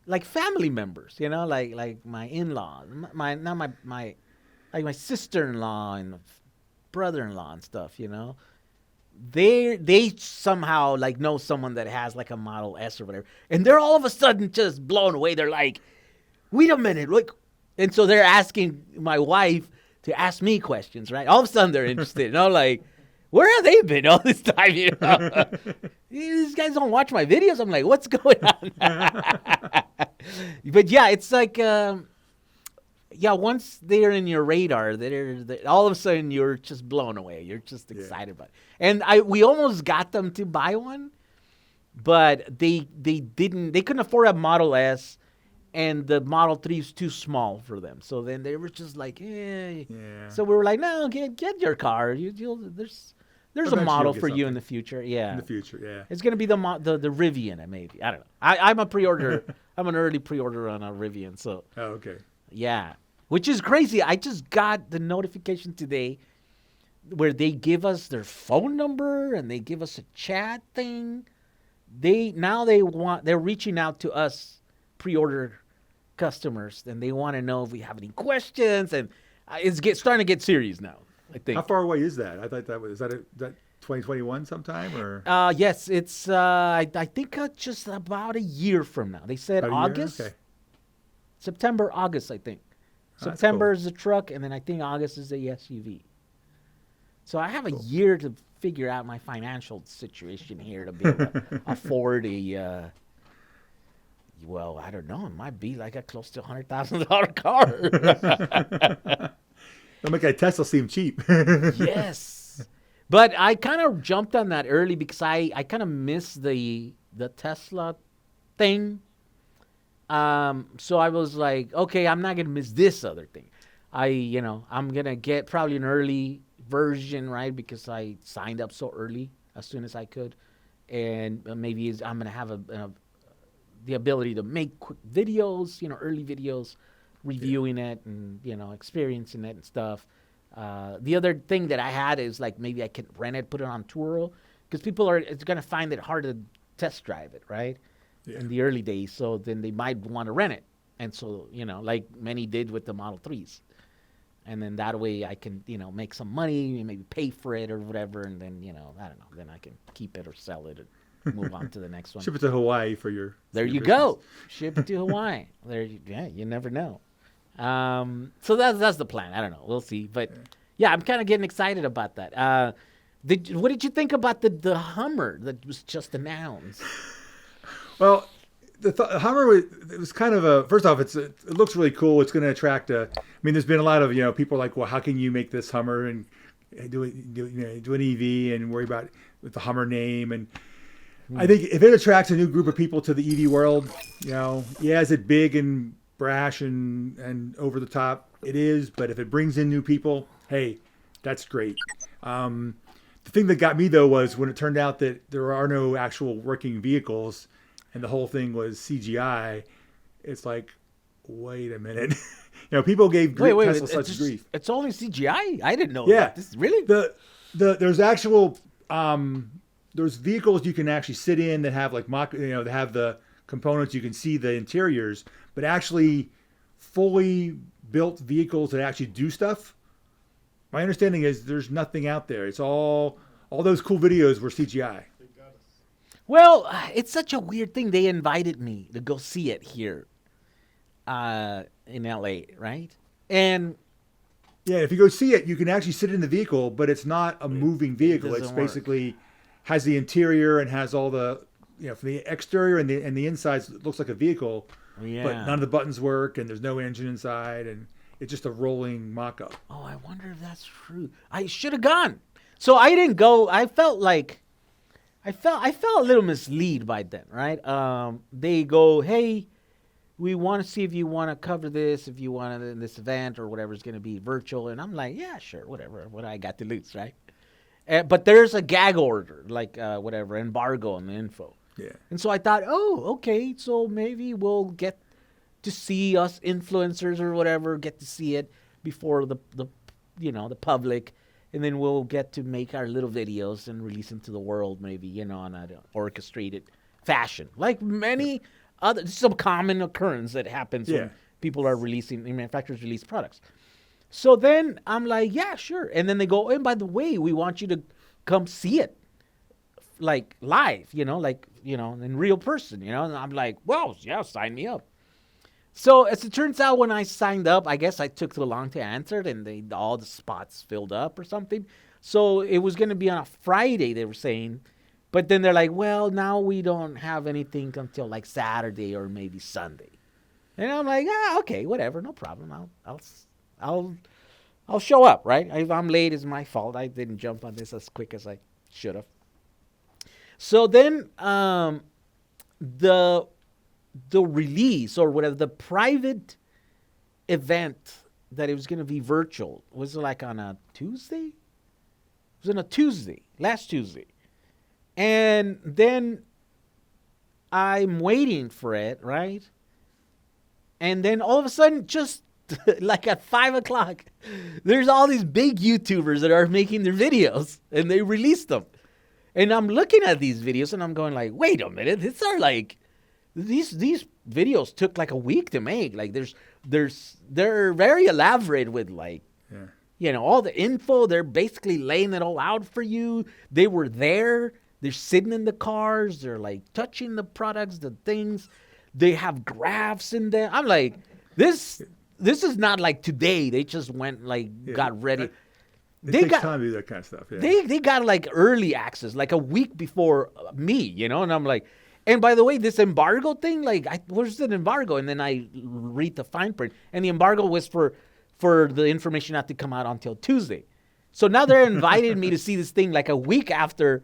like family members, like my in-laws, my sister-in-law and brother-in-law and stuff, they somehow like know someone that has like a Model S or whatever, and they're all of a sudden just blown away. They're like, wait a minute, look. And so they're asking my wife to ask me questions, right? All of a sudden they're interested, like, where have they been all this time? These guys don't watch my videos. I'm like, what's going on? But yeah, it's like, once they're in your radar, they're all of a sudden you're just blown away. You're just excited about it. And we almost got them to buy one, but they couldn't afford a Model S, and the Model 3 is too small for them. So then they were just like, eh. Yeah. So we were like, no, get your car. There's Eventually a model you'll get for you in something. the future. Yeah. In the future, yeah. It's gonna be the Rivian, maybe. I don't know. I'm a pre-order. I'm an early pre-order on a Rivian. So Oh, okay. yeah, which is crazy. I just got the notification today where they give us their phone number and they give us a chat thing. They're reaching out to us pre-order customers and they want to know if we have any questions, and it's starting to get serious now, I think. How far away is that? I thought is that 2021 sometime or Yes, it's I think just about a year from now. They said about a year? August. Okay. September, August, I think. That's September cool. is the truck, and then I think August is the SUV. So I have a year to figure out my financial situation here to be able to afford a. Well, I don't know. It might be like a close to $100,000 car. Don't make that Tesla seem cheap. Yes. But I kind of jumped on that early because I kind of missed the Tesla thing. So I was like, okay, I'm not going to miss this other thing. I'm going to get probably an early version, right? Because I signed up so early as soon as I could. And maybe I'm going to have the ability to make quick videos, early videos. reviewing it and, experiencing it and stuff. The other thing that I had is like maybe I can rent it, put it on Turo, because it's going to find it hard to test drive it, right? Yeah. In the early days. So then they might want to rent it. And so, like many did with the Model 3s. And then that way I can, make some money, maybe pay for it or whatever. And then, I don't know, then I can keep it or sell it and move on to the next one. Ship it to Hawaii for your. There you go. Ship it to Hawaii. You never know. So that's the plan. I don't know. We'll see. But yeah, I'm kind of getting excited about that. What did you think about the Hummer that was just announced? Well, the Hummer it was kind of first off, it looks really cool. It's going to attract there's been a lot of people like, well, how can you make this Hummer and do an EV and worry about with the Hummer name? And I think if it attracts a new group of people to the EV world, is it big and brash and over the top? It is, but if it brings in new people, hey, that's great. The thing that got me though was when it turned out that there are no actual working vehicles. And the whole thing was CGI. It's like, wait a minute. People gave Tesla such grief. It's only CGI? I didn't know that. This really? There's actual there's vehicles you can actually sit in that have like that have the components. You can see the interiors, but actually fully built vehicles that actually do stuff. My understanding is there's nothing out there. It's all those cool videos were CGI. Well, it's such a weird thing. They invited me to go see it here in LA, right? And yeah, if you go see it, you can actually sit in the vehicle, but it's not a moving vehicle. It's basically has the interior and has all the from the exterior and the inside it looks like a vehicle, but none of the buttons work and there's no engine inside and it's just a rolling mock-up. Oh, I wonder if that's true. I should have gone. So I didn't go. I felt a little misled by then, right? They go, hey, we want to see if you want to cover this, if you want to, this event or whatever is going to be virtual. And I'm like, yeah, sure, whatever. What I got to lose, right? But there's a gag order, like whatever, embargo on the info. Yeah. And so I thought, oh, okay, so maybe we'll get to see us influencers or whatever, get to see it before the public. And then we'll get to make our little videos and release them to the world, maybe, on an orchestrated fashion. Like many other, some common occurrence that happens when people are manufacturers release products. So then I'm like, yeah, sure. And then they go, and by the way, we want you to come see it, like live, in real person, And I'm like, well, yeah, sign me up. So as it turns out, when I signed up, I guess I took too long to answer, and all the spots filled up or something. So it was going to be on a Friday, they were saying. But then they're like, well, now we don't have anything until like Saturday or maybe Sunday. And I'm like, okay, whatever, no problem. I'll show up, right? If I'm late, it's my fault. I didn't jump on this as quick as I should have. So then the release or whatever, the private event that it was going to be virtual was like on a Tuesday. It was on a Tuesday, last Tuesday. And then I'm waiting for it, right? And then all of a sudden, just like at 5 o'clock, there's all these big YouTubers that are making their videos and they release them. And I'm looking at these videos and I'm going like, wait a minute, these videos took like a week to make. Like they're very elaborate with like, all the info. They're basically laying it all out for you. They were there. They're sitting in the cars. They're like touching the products, the things. They have graphs in there. I'm like, this is not like today. They just went got ready. It takes time to do that kind of stuff. Yeah. They got like early access, like a week before me, and I'm like, and by the way, this embargo thing, where's the embargo? And then I read the fine print, and the embargo was for the information not to come out until Tuesday. So now they're inviting me to see this thing like a week after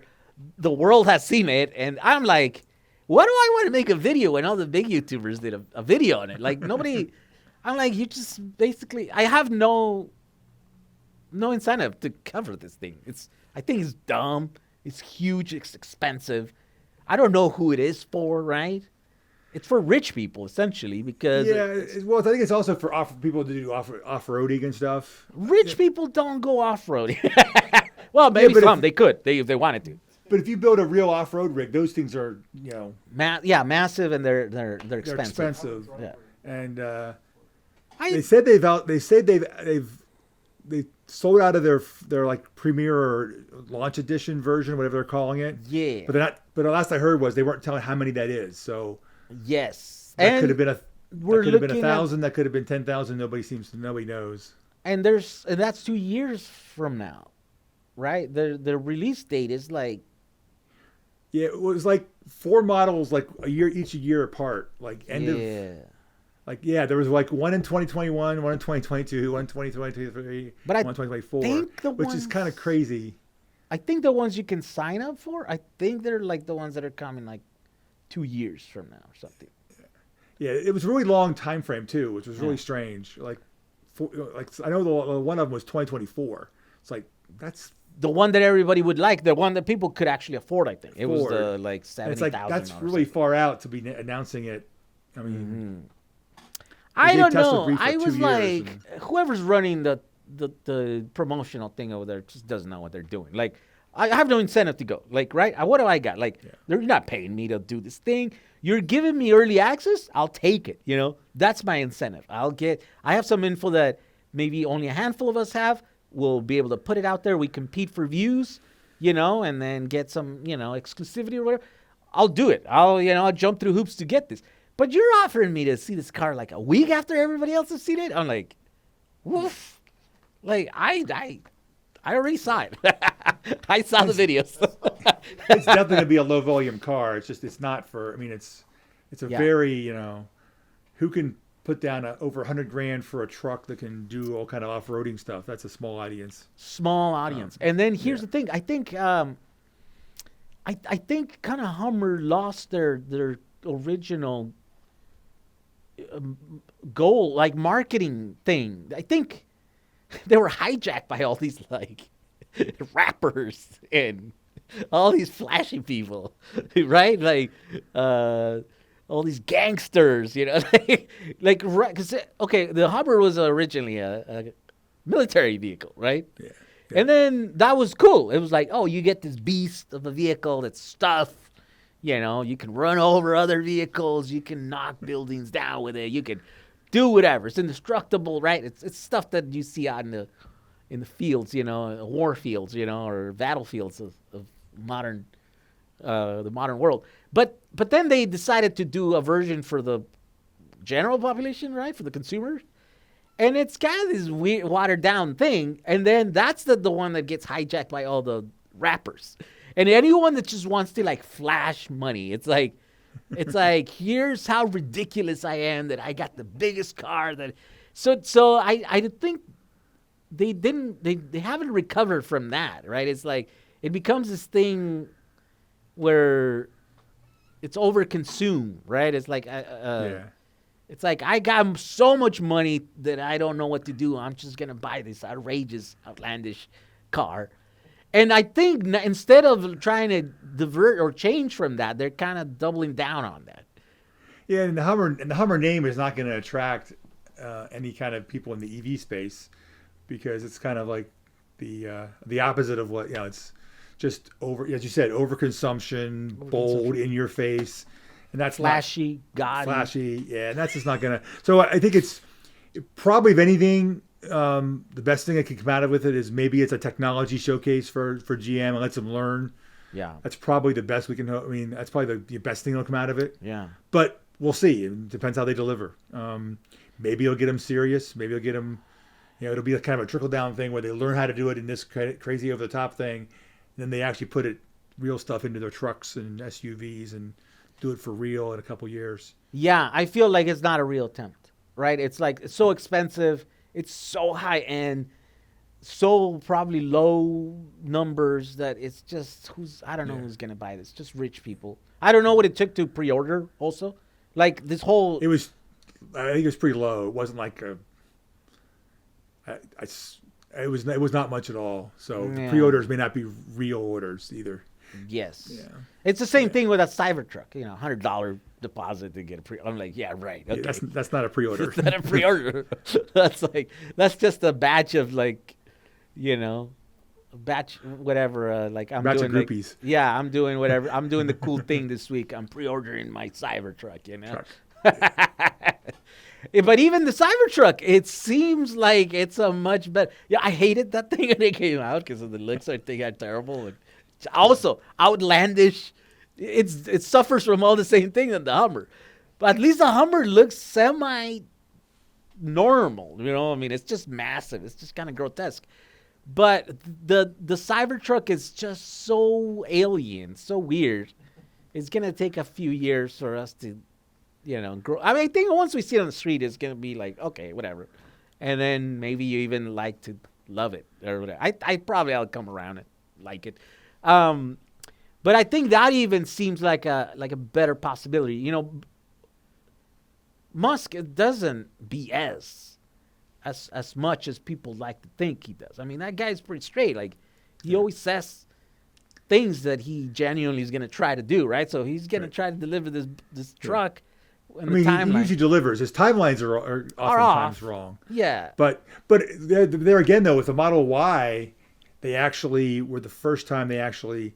the world has seen it, and I'm like, what do I want to make a video when all the big YouTubers did a video on it? Like nobody, I'm like, you just basically, I have no incentive to cover this thing. I think it's dumb. It's huge. It's expensive. I don't know who it is for, right? It's for rich people essentially because well, I think it's also for people to do off-roading and stuff. rich people don't go off-roading. Well, maybe some they could if they wanted to. But if you build a real off-road rig, those things are massive and they're expensive. They're expensive. Yeah. And they said they sold out of their like premiere or launch edition version, whatever they're calling it. Yeah. But they're not. But the last I heard was they weren't telling how many that is. So yes, that could have been we're that could have been 1,000. That could have been 10,000. Nobody knows. And that's 2 years from now, right? The release date is like. Yeah, it was like 4 models, like a year apart. Like end of. Like, there was like one in 2021, one in 2022, one in 2023, one in 2024, which is kind of crazy. I think the ones you can sign up for, I think they're like the ones that are coming like 2 years from now or something. Yeah, it was a really long time frame too, which was really strange. Like I know the one of them was 2024. It's like, that's... The one that everybody would like, the one that people could actually afford, I think. It was the like 70,000. It's like, that's really far out to be announcing it. I mean... I don't know. I was like, whoever's running the promotional thing over there just doesn't know what they're doing. Like, I have no incentive to go. Like, right? What do I got? Like, they're not paying me to do this thing. You're giving me early access. I'll take it. You know, that's my incentive. I have some info that maybe only a handful of us have. We'll be able to put it out there. We compete for views, and then get some, exclusivity or whatever. I'll do it. I'll jump through hoops to get this. But you're offering me to see this car like a week after everybody else has seen it? I'm like, woof. Like, I already saw it. I saw the videos. It's definitely going to be a low volume car. It's just, it's not for, I mean, it's a very, who can put down over $100,000 for a truck that can do all kind of off-roading stuff? That's a small audience. Small audience. And then here's the thing. I think kind of Hummer lost their original goal, like marketing thing. I think they were hijacked by all these like rappers and all these flashy people, right? Like all these gangsters, like cause, okay, the Hummer was originally a military vehicle, right? Yeah. And then that was cool. It was like, oh, you get this beast of a vehicle that's stuff. You can run over other vehicles. You can knock buildings down with it. You can do whatever. It's indestructible, right? It's stuff that you see out in the fields, war fields, or battlefields of modern the modern world. But then they decided to do a version for the general population, right? For the consumers. And it's kind of this weird, watered down thing. And then that's the one that gets hijacked by all the rappers. And anyone that just wants to like flash money, it's like, here's how ridiculous I am that I got the biggest car that. So I think they haven't recovered from that, right? It's like it becomes this thing where it's overconsumed, right? It's like It's like I got so much money that I don't know what to do. I'm just gonna buy this outrageous, outlandish car. And I think instead of trying to divert or change from that, they're kind of doubling down on that. Yeah, and the Hummer name is not going to attract any kind of people in the EV space because it's kind of like the opposite of what it's just as you said, overconsumption, bold, in your face, and that's flashy, yeah, and that's just not going to. So I think it's probably, if anything. The best thing that could come out of it is maybe it's a technology showcase for GM and lets them learn. Yeah, that's probably the best we can. I mean, that's probably the best thing that'll come out of it. Yeah, but we'll see. It depends how they deliver. Maybe it'll get them serious. Maybe it'll get them. It'll be a kind of a trickle down thing where they learn how to do it in this crazy over the top thing, and then they actually put real stuff into their trucks and SUVs and do it for real in a couple years. Yeah, I feel like it's not a real attempt, right? It's like it's so expensive. It's so high end, so probably low numbers that it's just I don't know who's gonna buy this. Just rich people. I don't know what it took to pre-order. Also, like this whole. I think it was pretty low. It wasn't like it was not much at all. So the pre-orders may not be real orders either. Yes. Yeah. It's the same thing with a Cybertruck. $100 deposit to get a pre. I'm like, yeah, right. Okay. Yeah, that's not a pre-order. That's not a pre-order. That's just a batch of batch whatever. I'm Batch doing of groupies. I'm doing whatever. I'm doing the cool thing this week. I'm pre-ordering my Cybertruck. Truck. But even the Cybertruck, it seems like it's a much better. Yeah, I hated that thing when it came out because of the looks. I think are terrible. And also outlandish. It suffers from all the same thing as the Hummer, but at least the Hummer looks semi normal. It's just massive. It's just kind of grotesque. But the Cybertruck is just so alien, so weird. It's gonna take a few years for us to, grow. I think once we see it on the street, it's gonna be like, okay, whatever, and then maybe you even like to love it or whatever. I'll come around and like it. But I think that even seems like a better possibility. Musk doesn't BS as much as people like to think he does. That guy's pretty straight. He always says things that he genuinely is going to try to do, right? So he's going to try to deliver this truck. He usually delivers. His timelines are oftentimes wrong. Yeah. But there again, though, with the Model Y, they actually were the first time they actually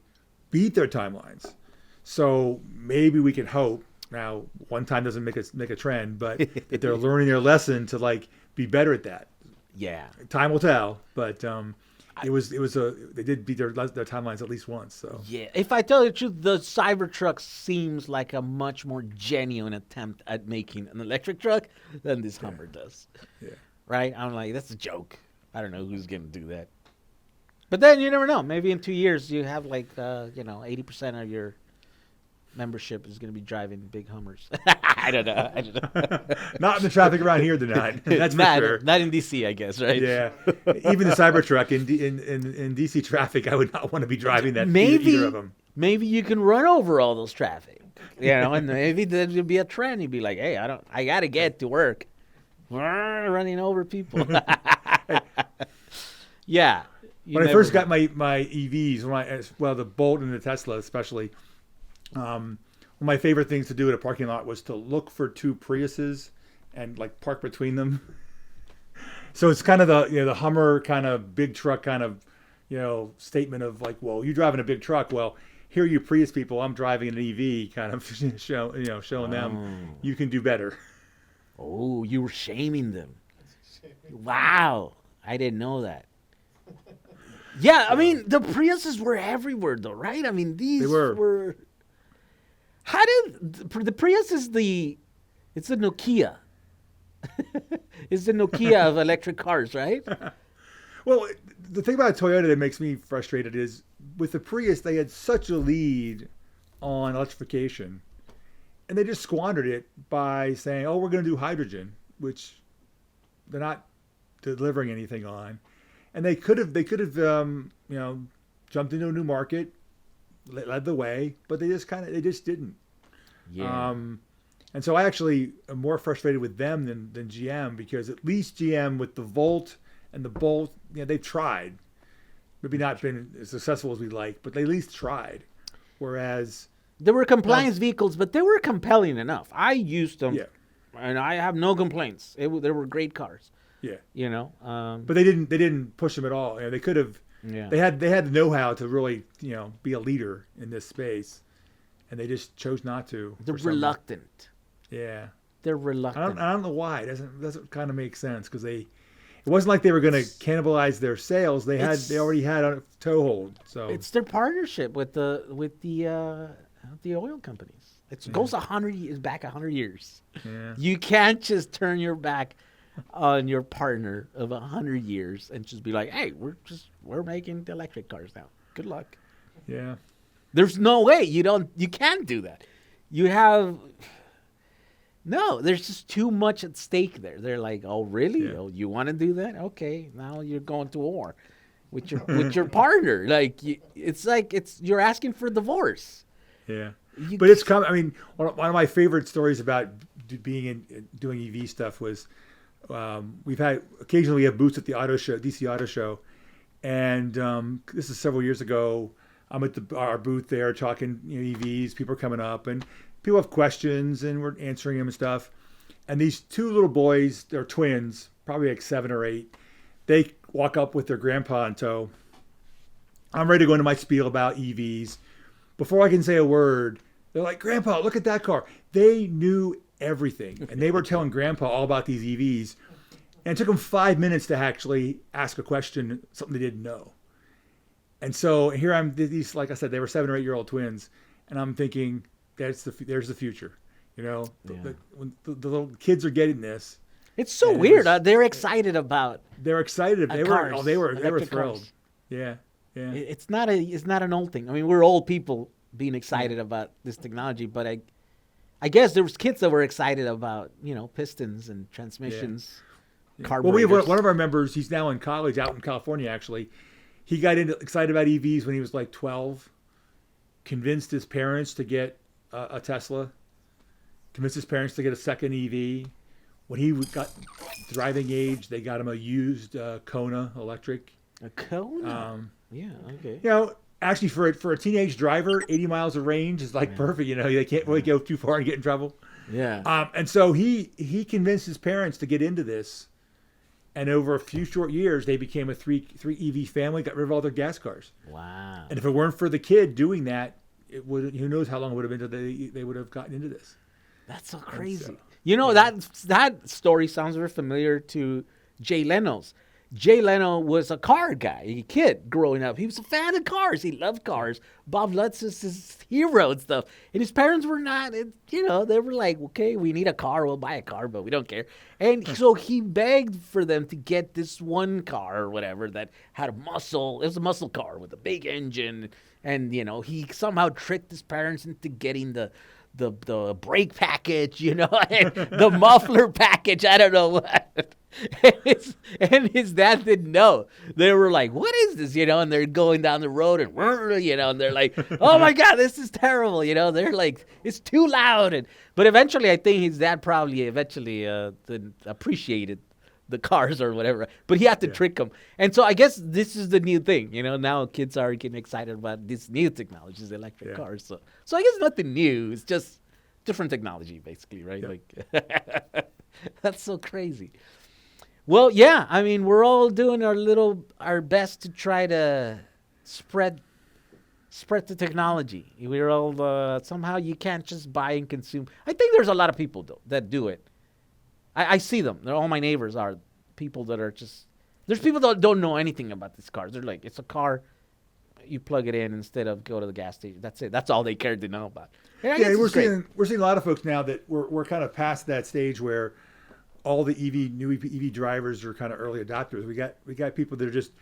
beat their timelines. So maybe we can hope. Now, one time doesn't make a trend, but that they're learning their lesson to be better at that. Yeah. Time will tell, but they did beat their timelines at least once. So yeah, if I tell you the truth, the Cybertruck seems like a much more genuine attempt at making an electric truck than this Hummer does. Yeah. Right? I'm like, that's a joke. I don't know who's going to do that. But then you never know. Maybe in 2 years you have 80% of your membership is going to be driving big Hummers. I don't know. Not in the traffic around here, they're not. That's for sure. Not in DC, I guess, right? Yeah. Even the Cybertruck in DC traffic, I would not want to be driving that. Either of them. Maybe you can run over all those traffic. And maybe there'll be a trend. You'd be like, hey, I got to get to work. Running over people. Yeah. When I first got my EVs, the Bolt and the Tesla especially, one of my favorite things to do at a parking lot was to look for two Priuses and park between them. So it's kind of the Hummer kind of big truck kind of statement of well, you're driving a big truck. Well, here you Prius people, I'm driving an EV, kind of showing them you can do better. Oh, you were shaming them. Wow, I didn't know that. Yeah, the Priuses were everywhere, though, right? These were. How did the Prius it's the Nokia. It's the Nokia of electric cars, right? Well, the thing about Toyota that makes me frustrated is with the Prius, they had such a lead on electrification, and they just squandered it by saying, "Oh, we're going to do hydrogen," which they're not delivering anything on. And they could have jumped into a new market, led the way, but they just didn't. Yeah. And so I actually am more frustrated with them than GM, because at least GM with the Volt and the Bolt, they've tried. Maybe not been as successful as we'd like, but they at least tried. Whereas there were compliance vehicles, but they were compelling enough. I used them, and I have no complaints. They were great cars. Yeah. But they didn't push them at all. They could have. Yeah. They had the know-how to really be a leader in this space, and they just chose not to. They're reluctant. Yeah. They're reluctant. I don't know why. It doesn't kind of make sense, because it wasn't like they were going to cannibalize their sales. They already had a toehold. So it's their partnership with the oil companies. It goes 100 years. Yeah. You can't just turn your back on your partner of 100 years and just be like, hey, we're making the electric cars now. Good luck. Yeah. There's no way. You can't do that. There's just too much at stake there. They're like, oh, really? Yeah. Oh, you want to do that? Okay. Now you're going to war with your partner. You're asking for divorce. Yeah. But it's coming. One of my favorite stories about doing EV stuff was, we have booths at the auto show, DC Auto Show, and this is several years ago. I'm at our booth there talking EVs. People are coming up and people have questions and we're answering them and stuff. And these two little boys, they're twins, probably like 7 or 8. They walk up with their grandpa in tow. I'm ready to go into my spiel about EVs. Before I can say a word, they're like, Grandpa, look at that car. They knew everything. And they were telling Grandpa all about these EVs. And it took them 5 minutes to actually ask a question, something they didn't know. And so here I'm, these, like I said, they were 7 or 8-year-old twins. And I'm thinking, there's the future. When the little kids are getting this. It's so weird. They're excited about. They're excited. They were thrilled. Cars. Yeah. It's not an old thing. I mean, we're old people being excited about this technology, but I guess there was kids that were excited about pistons and transmissions, carburetors. Well, we have one of our members. He's now in college out in California. Actually, he got excited about EVs when he was like 12. Convinced his parents to get a Tesla. Convinced his parents to get a second EV. When he got driving age, they got him a used Kona electric. A Kona? Yeah, okay. Actually, for a teenage driver, 80 miles of range is like perfect. They can't really go too far and get in trouble. Yeah. And so he convinced his parents to get into this. And over a few short years, they became a three EV family, got rid of all their gas cars. Wow. And if it weren't for the kid doing that, who knows how long it would have been until they would have gotten into this. That's so crazy. That story sounds very familiar to Jay Leno's. Jay Leno was a car guy, a kid growing up. He was a fan of cars. He loved cars. Bob Lutz is his hero and stuff. And his parents were not, they were like, okay, we need a car. We'll buy a car, but we don't care. And so he begged for them to get this one car or whatever that had a muscle. It was a muscle car with a big engine. And, he somehow tricked his parents into getting the brake package, and the muffler package. I don't know what. And his dad didn't know. They were like, what is this? And they're going down the road and they're like, oh my God, this is terrible. They're like, it's too loud. But eventually, I think his dad probably appreciated the cars or whatever. But he had to trick them. And so I guess this is the new thing. Now kids are getting excited about this new technology, electric cars. So I guess nothing new. It's just different technology, basically, right? Like, that's so crazy. Well, yeah, I mean, we're all doing our best to try to spread the technology. We're all, somehow you can't just buy and consume. I think there's a lot of people, though, that do it. I see them. All my neighbors are people that are just, there's people that don't know anything about these cars. They're like, it's a car, you plug it in instead of go to the gas station. That's it. That's all they cared to know about. We're seeing a lot of folks now that we're kind of past that stage where all the new EV drivers are kind of early adopters. We got people that are just,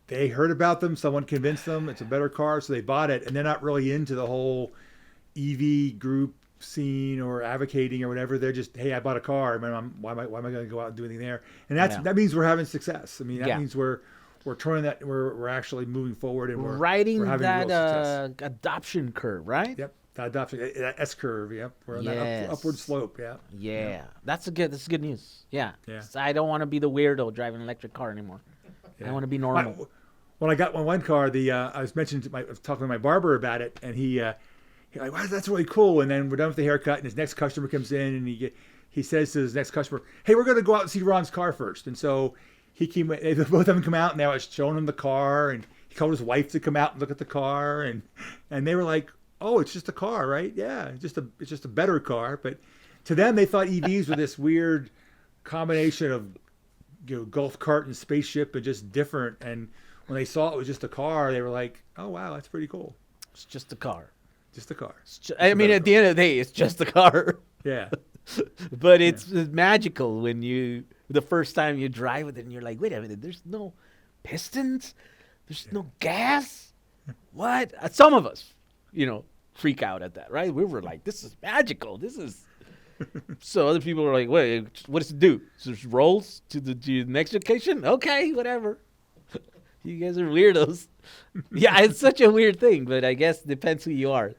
they heard about them, someone convinced them it's a better car, so they bought it, and they're not really into the whole EV group scene or advocating or whatever. They're just, hey, I bought a car. I mean, why am I going to go out and do anything there? And that means we're having success. I mean, that means we're turning that, we're actually moving forward and we're having that adoption curve, right? Yep. Adoption, S curve, yeah. We're on that upward slope, yeah. Yeah. That's good news. Yeah. So I don't want to be the weirdo driving an electric car anymore. I want to be normal. When I got my one car, I was talking to my barber about it, and he like, wow, that's really cool. And then we're done with the haircut, and his next customer comes in, and he says to his next customer, hey, we're going to go out and see Ron's car first. And so both of them come out, and I was showing him the car, and he called his wife to come out and look at the car, and they were like, oh, it's just a car, right? Yeah, it's just a better car. But to them, they thought EVs were this weird combination of golf cart and spaceship and just different. And when they saw it was just a car, they were like, oh, wow, that's pretty cool. It's just a car. Just a car. I mean, at the end of the day, it's just a car. Yeah. But it's magical when the first time you drive it and you're like, wait a minute, there's no pistons? There's no gas? What? Some of us, freak out at that, right? We were like, this is magical. This is. So other people are like, wait, what does it do? So it rolls to the next location? Okay, whatever. You guys are weirdos. Yeah, it's such a weird thing, but I guess it depends who you are.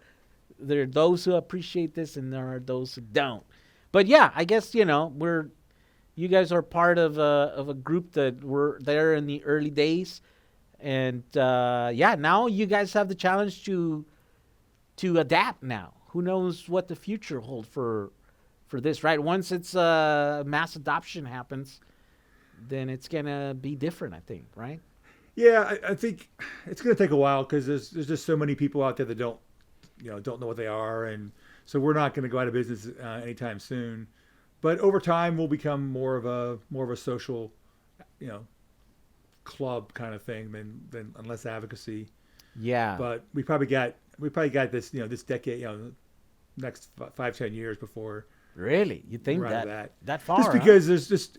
There are those who appreciate this, and there are those who don't. But yeah, I guess you guys are part of a group that were there in the early days, And now you guys have the challenge to adapt now. Who knows what the future holds for this, right? Once it's mass adoption happens, then it's going to be different, I think, right? Yeah, I think it's going to take a while because there's just so many people out there that don't know what they are, and so we're not going to go out of business anytime soon. But over time, we'll become more of a social, club kind of thing than less advocacy. Yeah. But we probably got this this decade, next 5-10 years before. Really? You think that far? Just because there's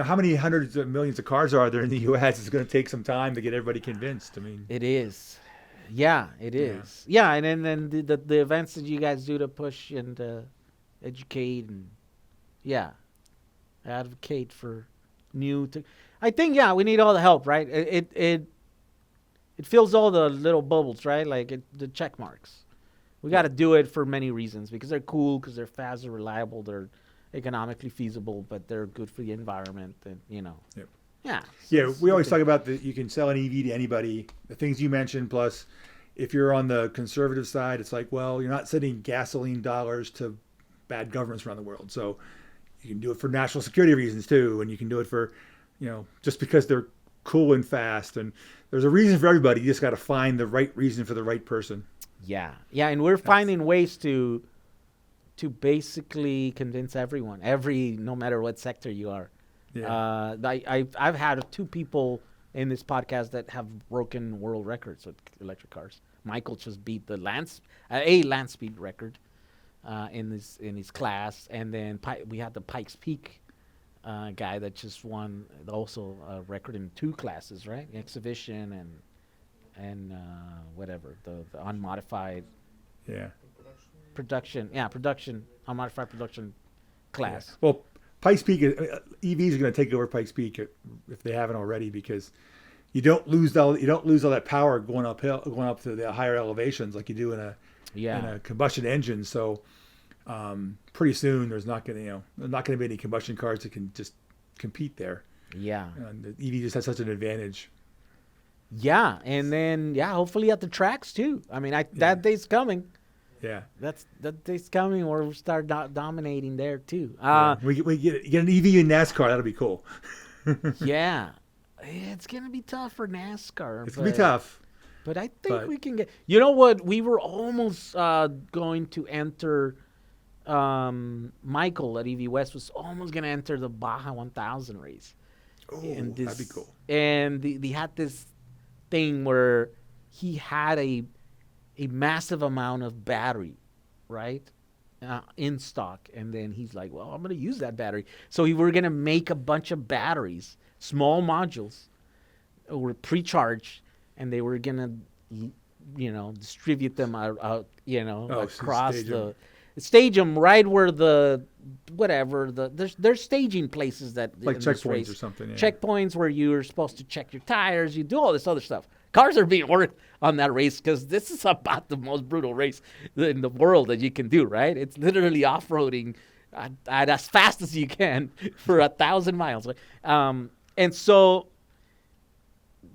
how many hundreds of millions of cars are there in the U.S. It's going to take some time to get everybody convinced. I mean, it is. Yeah, it is. Yeah, and then the events that you guys do to push and educate and advocate for new. I think we need all the help, right? It fills all the little bubbles, right? Like the check marks. We got to do it for many reasons because they're cool, because they're fast, they're reliable, they're economically feasible, but they're good for the environment, and Yep. Yeah. Yeah, we always talk about that you can sell an EV to anybody. The things you mentioned, plus if you're on the conservative side, it's like, well, you're not sending gasoline dollars to bad governments around the world. So you can do it for national security reasons too, and you can do it for, just because they're cool and fast. And there's a reason for everybody. You just got to find the right reason for the right person. Yeah, and we're finding ways to basically convince everyone, no matter what sector you are. Yeah. I've had 2 people in this podcast that have broken world records with electric cars. Michael just beat the land speed record in his class, and then we had the Pikes Peak guy that just won also a record in 2 classes, right? Exhibition and whatever, the unmodified production unmodified production class. Yeah. Well, Pikes Peak EVs are going to take over Pikes Peak if they haven't already, because you don't lose all that power going up to the higher elevations like you do in a combustion engine. So pretty soon there's not going to be any combustion cars that can just compete there. Yeah, and the EV just has such an advantage. Yeah, and then hopefully at the tracks too. I mean, that day's coming. Yeah, that day's coming, or we'll start dominating there too. We get an EV in NASCAR. That'll be cool. Yeah, it's gonna be tough for NASCAR. It's gonna be tough, but I think we can get. You know what? We were almost going to enter. Michael at EV West was almost gonna enter the Baja 1000 race. Oh, that'd be cool. And they had this thing where he had a massive amount of battery, right, in stock, and then he's like, well, I'm going to use that battery. So we were going to make a bunch of batteries, small modules, were pre-charged, and they were going to, distribute them out across stage them right where there's staging places that like checkpoints or something. Yeah. Checkpoints where you're supposed to check your tires. You do all this other stuff. Cars are being worked on that race because this is about the most brutal race in the world that you can do, right? It's literally off-roading at as fast as you can for 1,000 miles. And so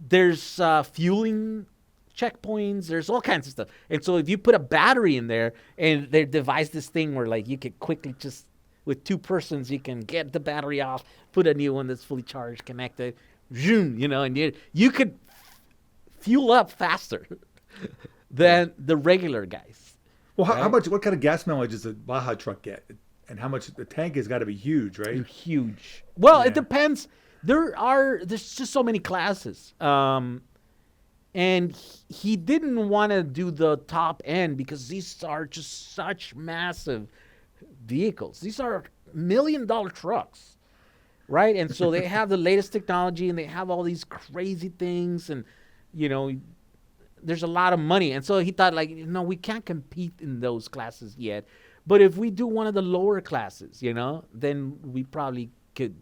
there's fueling checkpoints, there's all kinds of stuff. And so if you put a battery in there, and they devised this thing where like you could quickly just with 2 persons you can get the battery off, put a new one that's fully charged, connected, and you could fuel up faster than the regular guys. Well, how much? What kind of gas mileage does a Baja truck get? And how much? The tank has got to be huge, right? They're huge. Well, it depends. There's just so many classes. And he didn't want to do the top end because these are just such massive vehicles. These are $1 million trucks, right? And so they have the latest technology, and they have all these crazy things, and there's a lot of money. And so he thought, we can't compete in those classes yet. But if we do one of the lower classes, then we probably could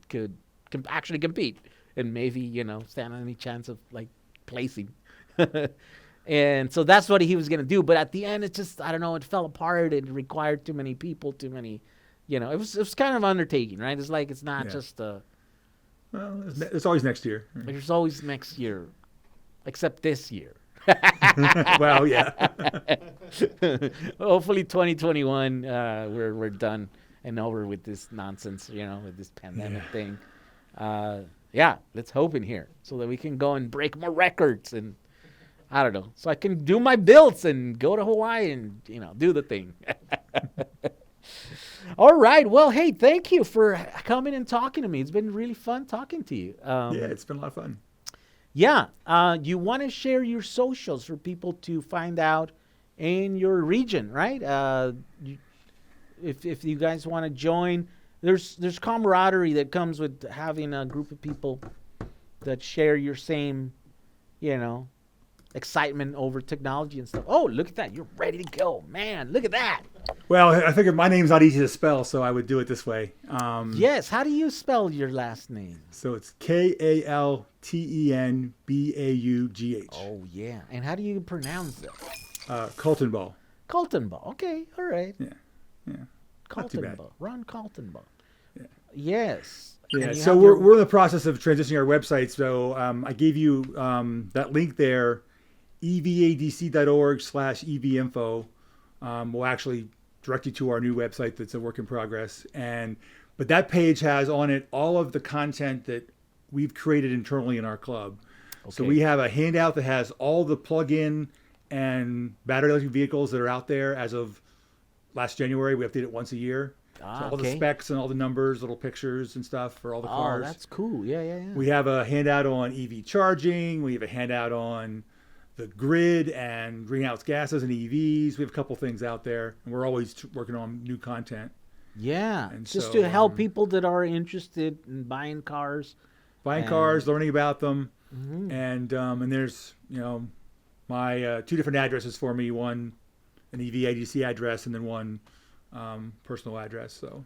actually compete and maybe, stand on any chance of placing. And so that's what he was going to do. But at the end, it just, I don't know, it fell apart. It required too many people, it was kind of undertaking, right? It's like, it's not just well, it's always next year. There's always next year. except this year. Well, yeah. Hopefully 2021, we're done and over with this nonsense, with this pandemic thing. Yeah, let's hope in here so that we can go and break more records and I don't know, so I can do my builds and go to Hawaii and, do the thing. All right. Well, hey, thank you for coming and talking to me. It's been really fun talking to you. Yeah, it's been a lot of fun. Yeah. You want to share your socials for people to find out in your region, right? If you guys want to join, there's camaraderie that comes with having a group of people that share your same, excitement over technology and stuff. Oh, look at that. You're ready to go. Man, look at that. Well, I figured my name's not easy to spell, so I would do it this way. Yes. How do you spell your last name? So it's Kaltenbaugh. Oh, yeah. And how do you pronounce it? Kaltenbaugh. Kaltenbaugh. Okay. All right. Yeah. Kaltenbaugh. Ron Kaltenbaugh. Yeah. Yes. Yeah. So we're in the process of transitioning our website. So I gave you that link there, evadc.org/evinfo. Will actually direct you to our new website that's a work in progress. But that page has on it all of the content that we've created internally in our club. Okay. So we have a handout that has all the plug-in and battery electric vehicles that are out there as of last January. We update it once a year. So all the specs and all the numbers, little pictures and stuff for all the cars. Oh, that's cool. Yeah. We have a handout on EV charging. We have a handout on the grid and greenhouse gases and EVs. We have a couple things out there, and we're always working on new content. Yeah, and just to help people that are interested in buying cars, learning about them, and there's my 2 different addresses for me: one an EVADC address, and then one personal address. So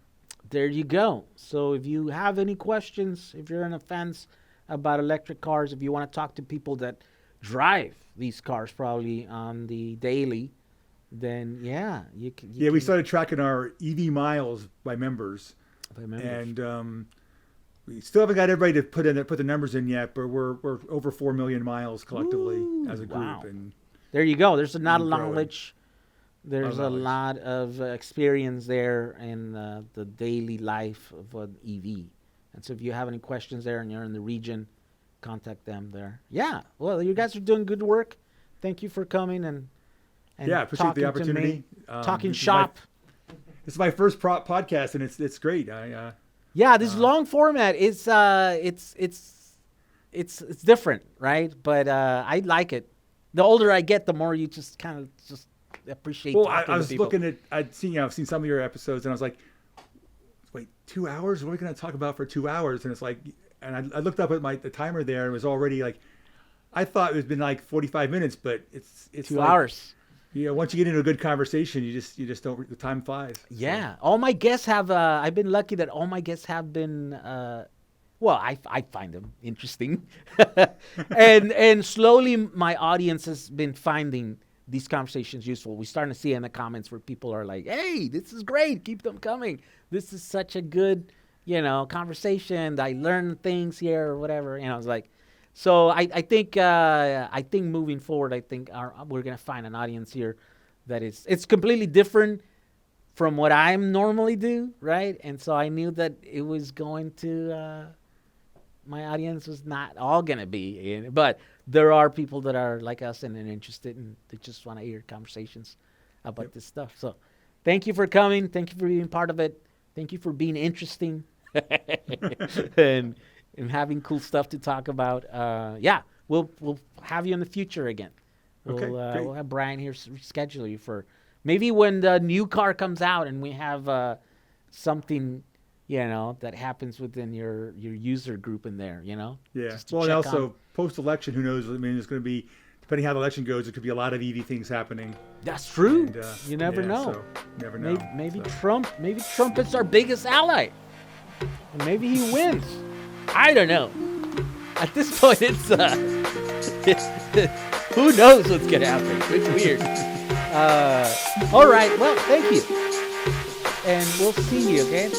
there you go. So if you have any questions, if you're on a fence about electric cars, if you want to talk to people that drive these cars probably on the daily, then you can. We started tracking our EV miles by members. And we still haven't got everybody to put the numbers in yet, but we're over 4 million miles collectively as a group. Wow. And there you go. There's a lot of knowledge. There's a lot of experience there in the daily life of an EV. And so if you have any questions there and you're in the region, contact them there. Yeah. Well, you guys are doing good work. Thank you for coming and appreciate the opportunity. Talking shop. This is my first podcast, and it's great. This long format is it's different, right? But I like it. The older I get, the more you just kind of just appreciate. Well, I was looking at I've seen some of your episodes, and I was like, wait, 2 hours? What are we going to talk about for 2 hours? And it's like. And I looked up at the timer there, and it was already I thought it was been 45 minutes, but it's 2 hours. Yeah, once you get into a good conversation, you just don't. The time flies. Yeah, so. All my guests have. I've been lucky that all my guests have been. I find them interesting, and slowly my audience has been finding these conversations useful. We're starting to see in the comments where people are like, "Hey, this is great. Keep them coming. This is such a good." Conversation. I learn things here or whatever. I was like, so I think moving forward, we're gonna find an audience here that it's completely different from what I normally do, right? And so I knew that it was going to my audience was not all gonna be in, but there are people that are like us and interested and they just want to hear conversations about this stuff. So thank you for coming. Thank you for being part of it. Thank you for being interesting. and having cool stuff to talk about. We'll have you in the future again. We'll have Brian here schedule you for maybe when the new car comes out and we have something that happens within your user group in there. Yeah. Well, and also post-election, who knows? I mean, it's going to be. Depending how the election goes, there could be a lot of EV things happening. That's true. And, you never know. So, never know. Maybe Trump is our biggest ally. And maybe he wins. I don't know. At this point, it's who knows what's gonna happen. It's weird. All right. Well, thank you, and we'll see you again.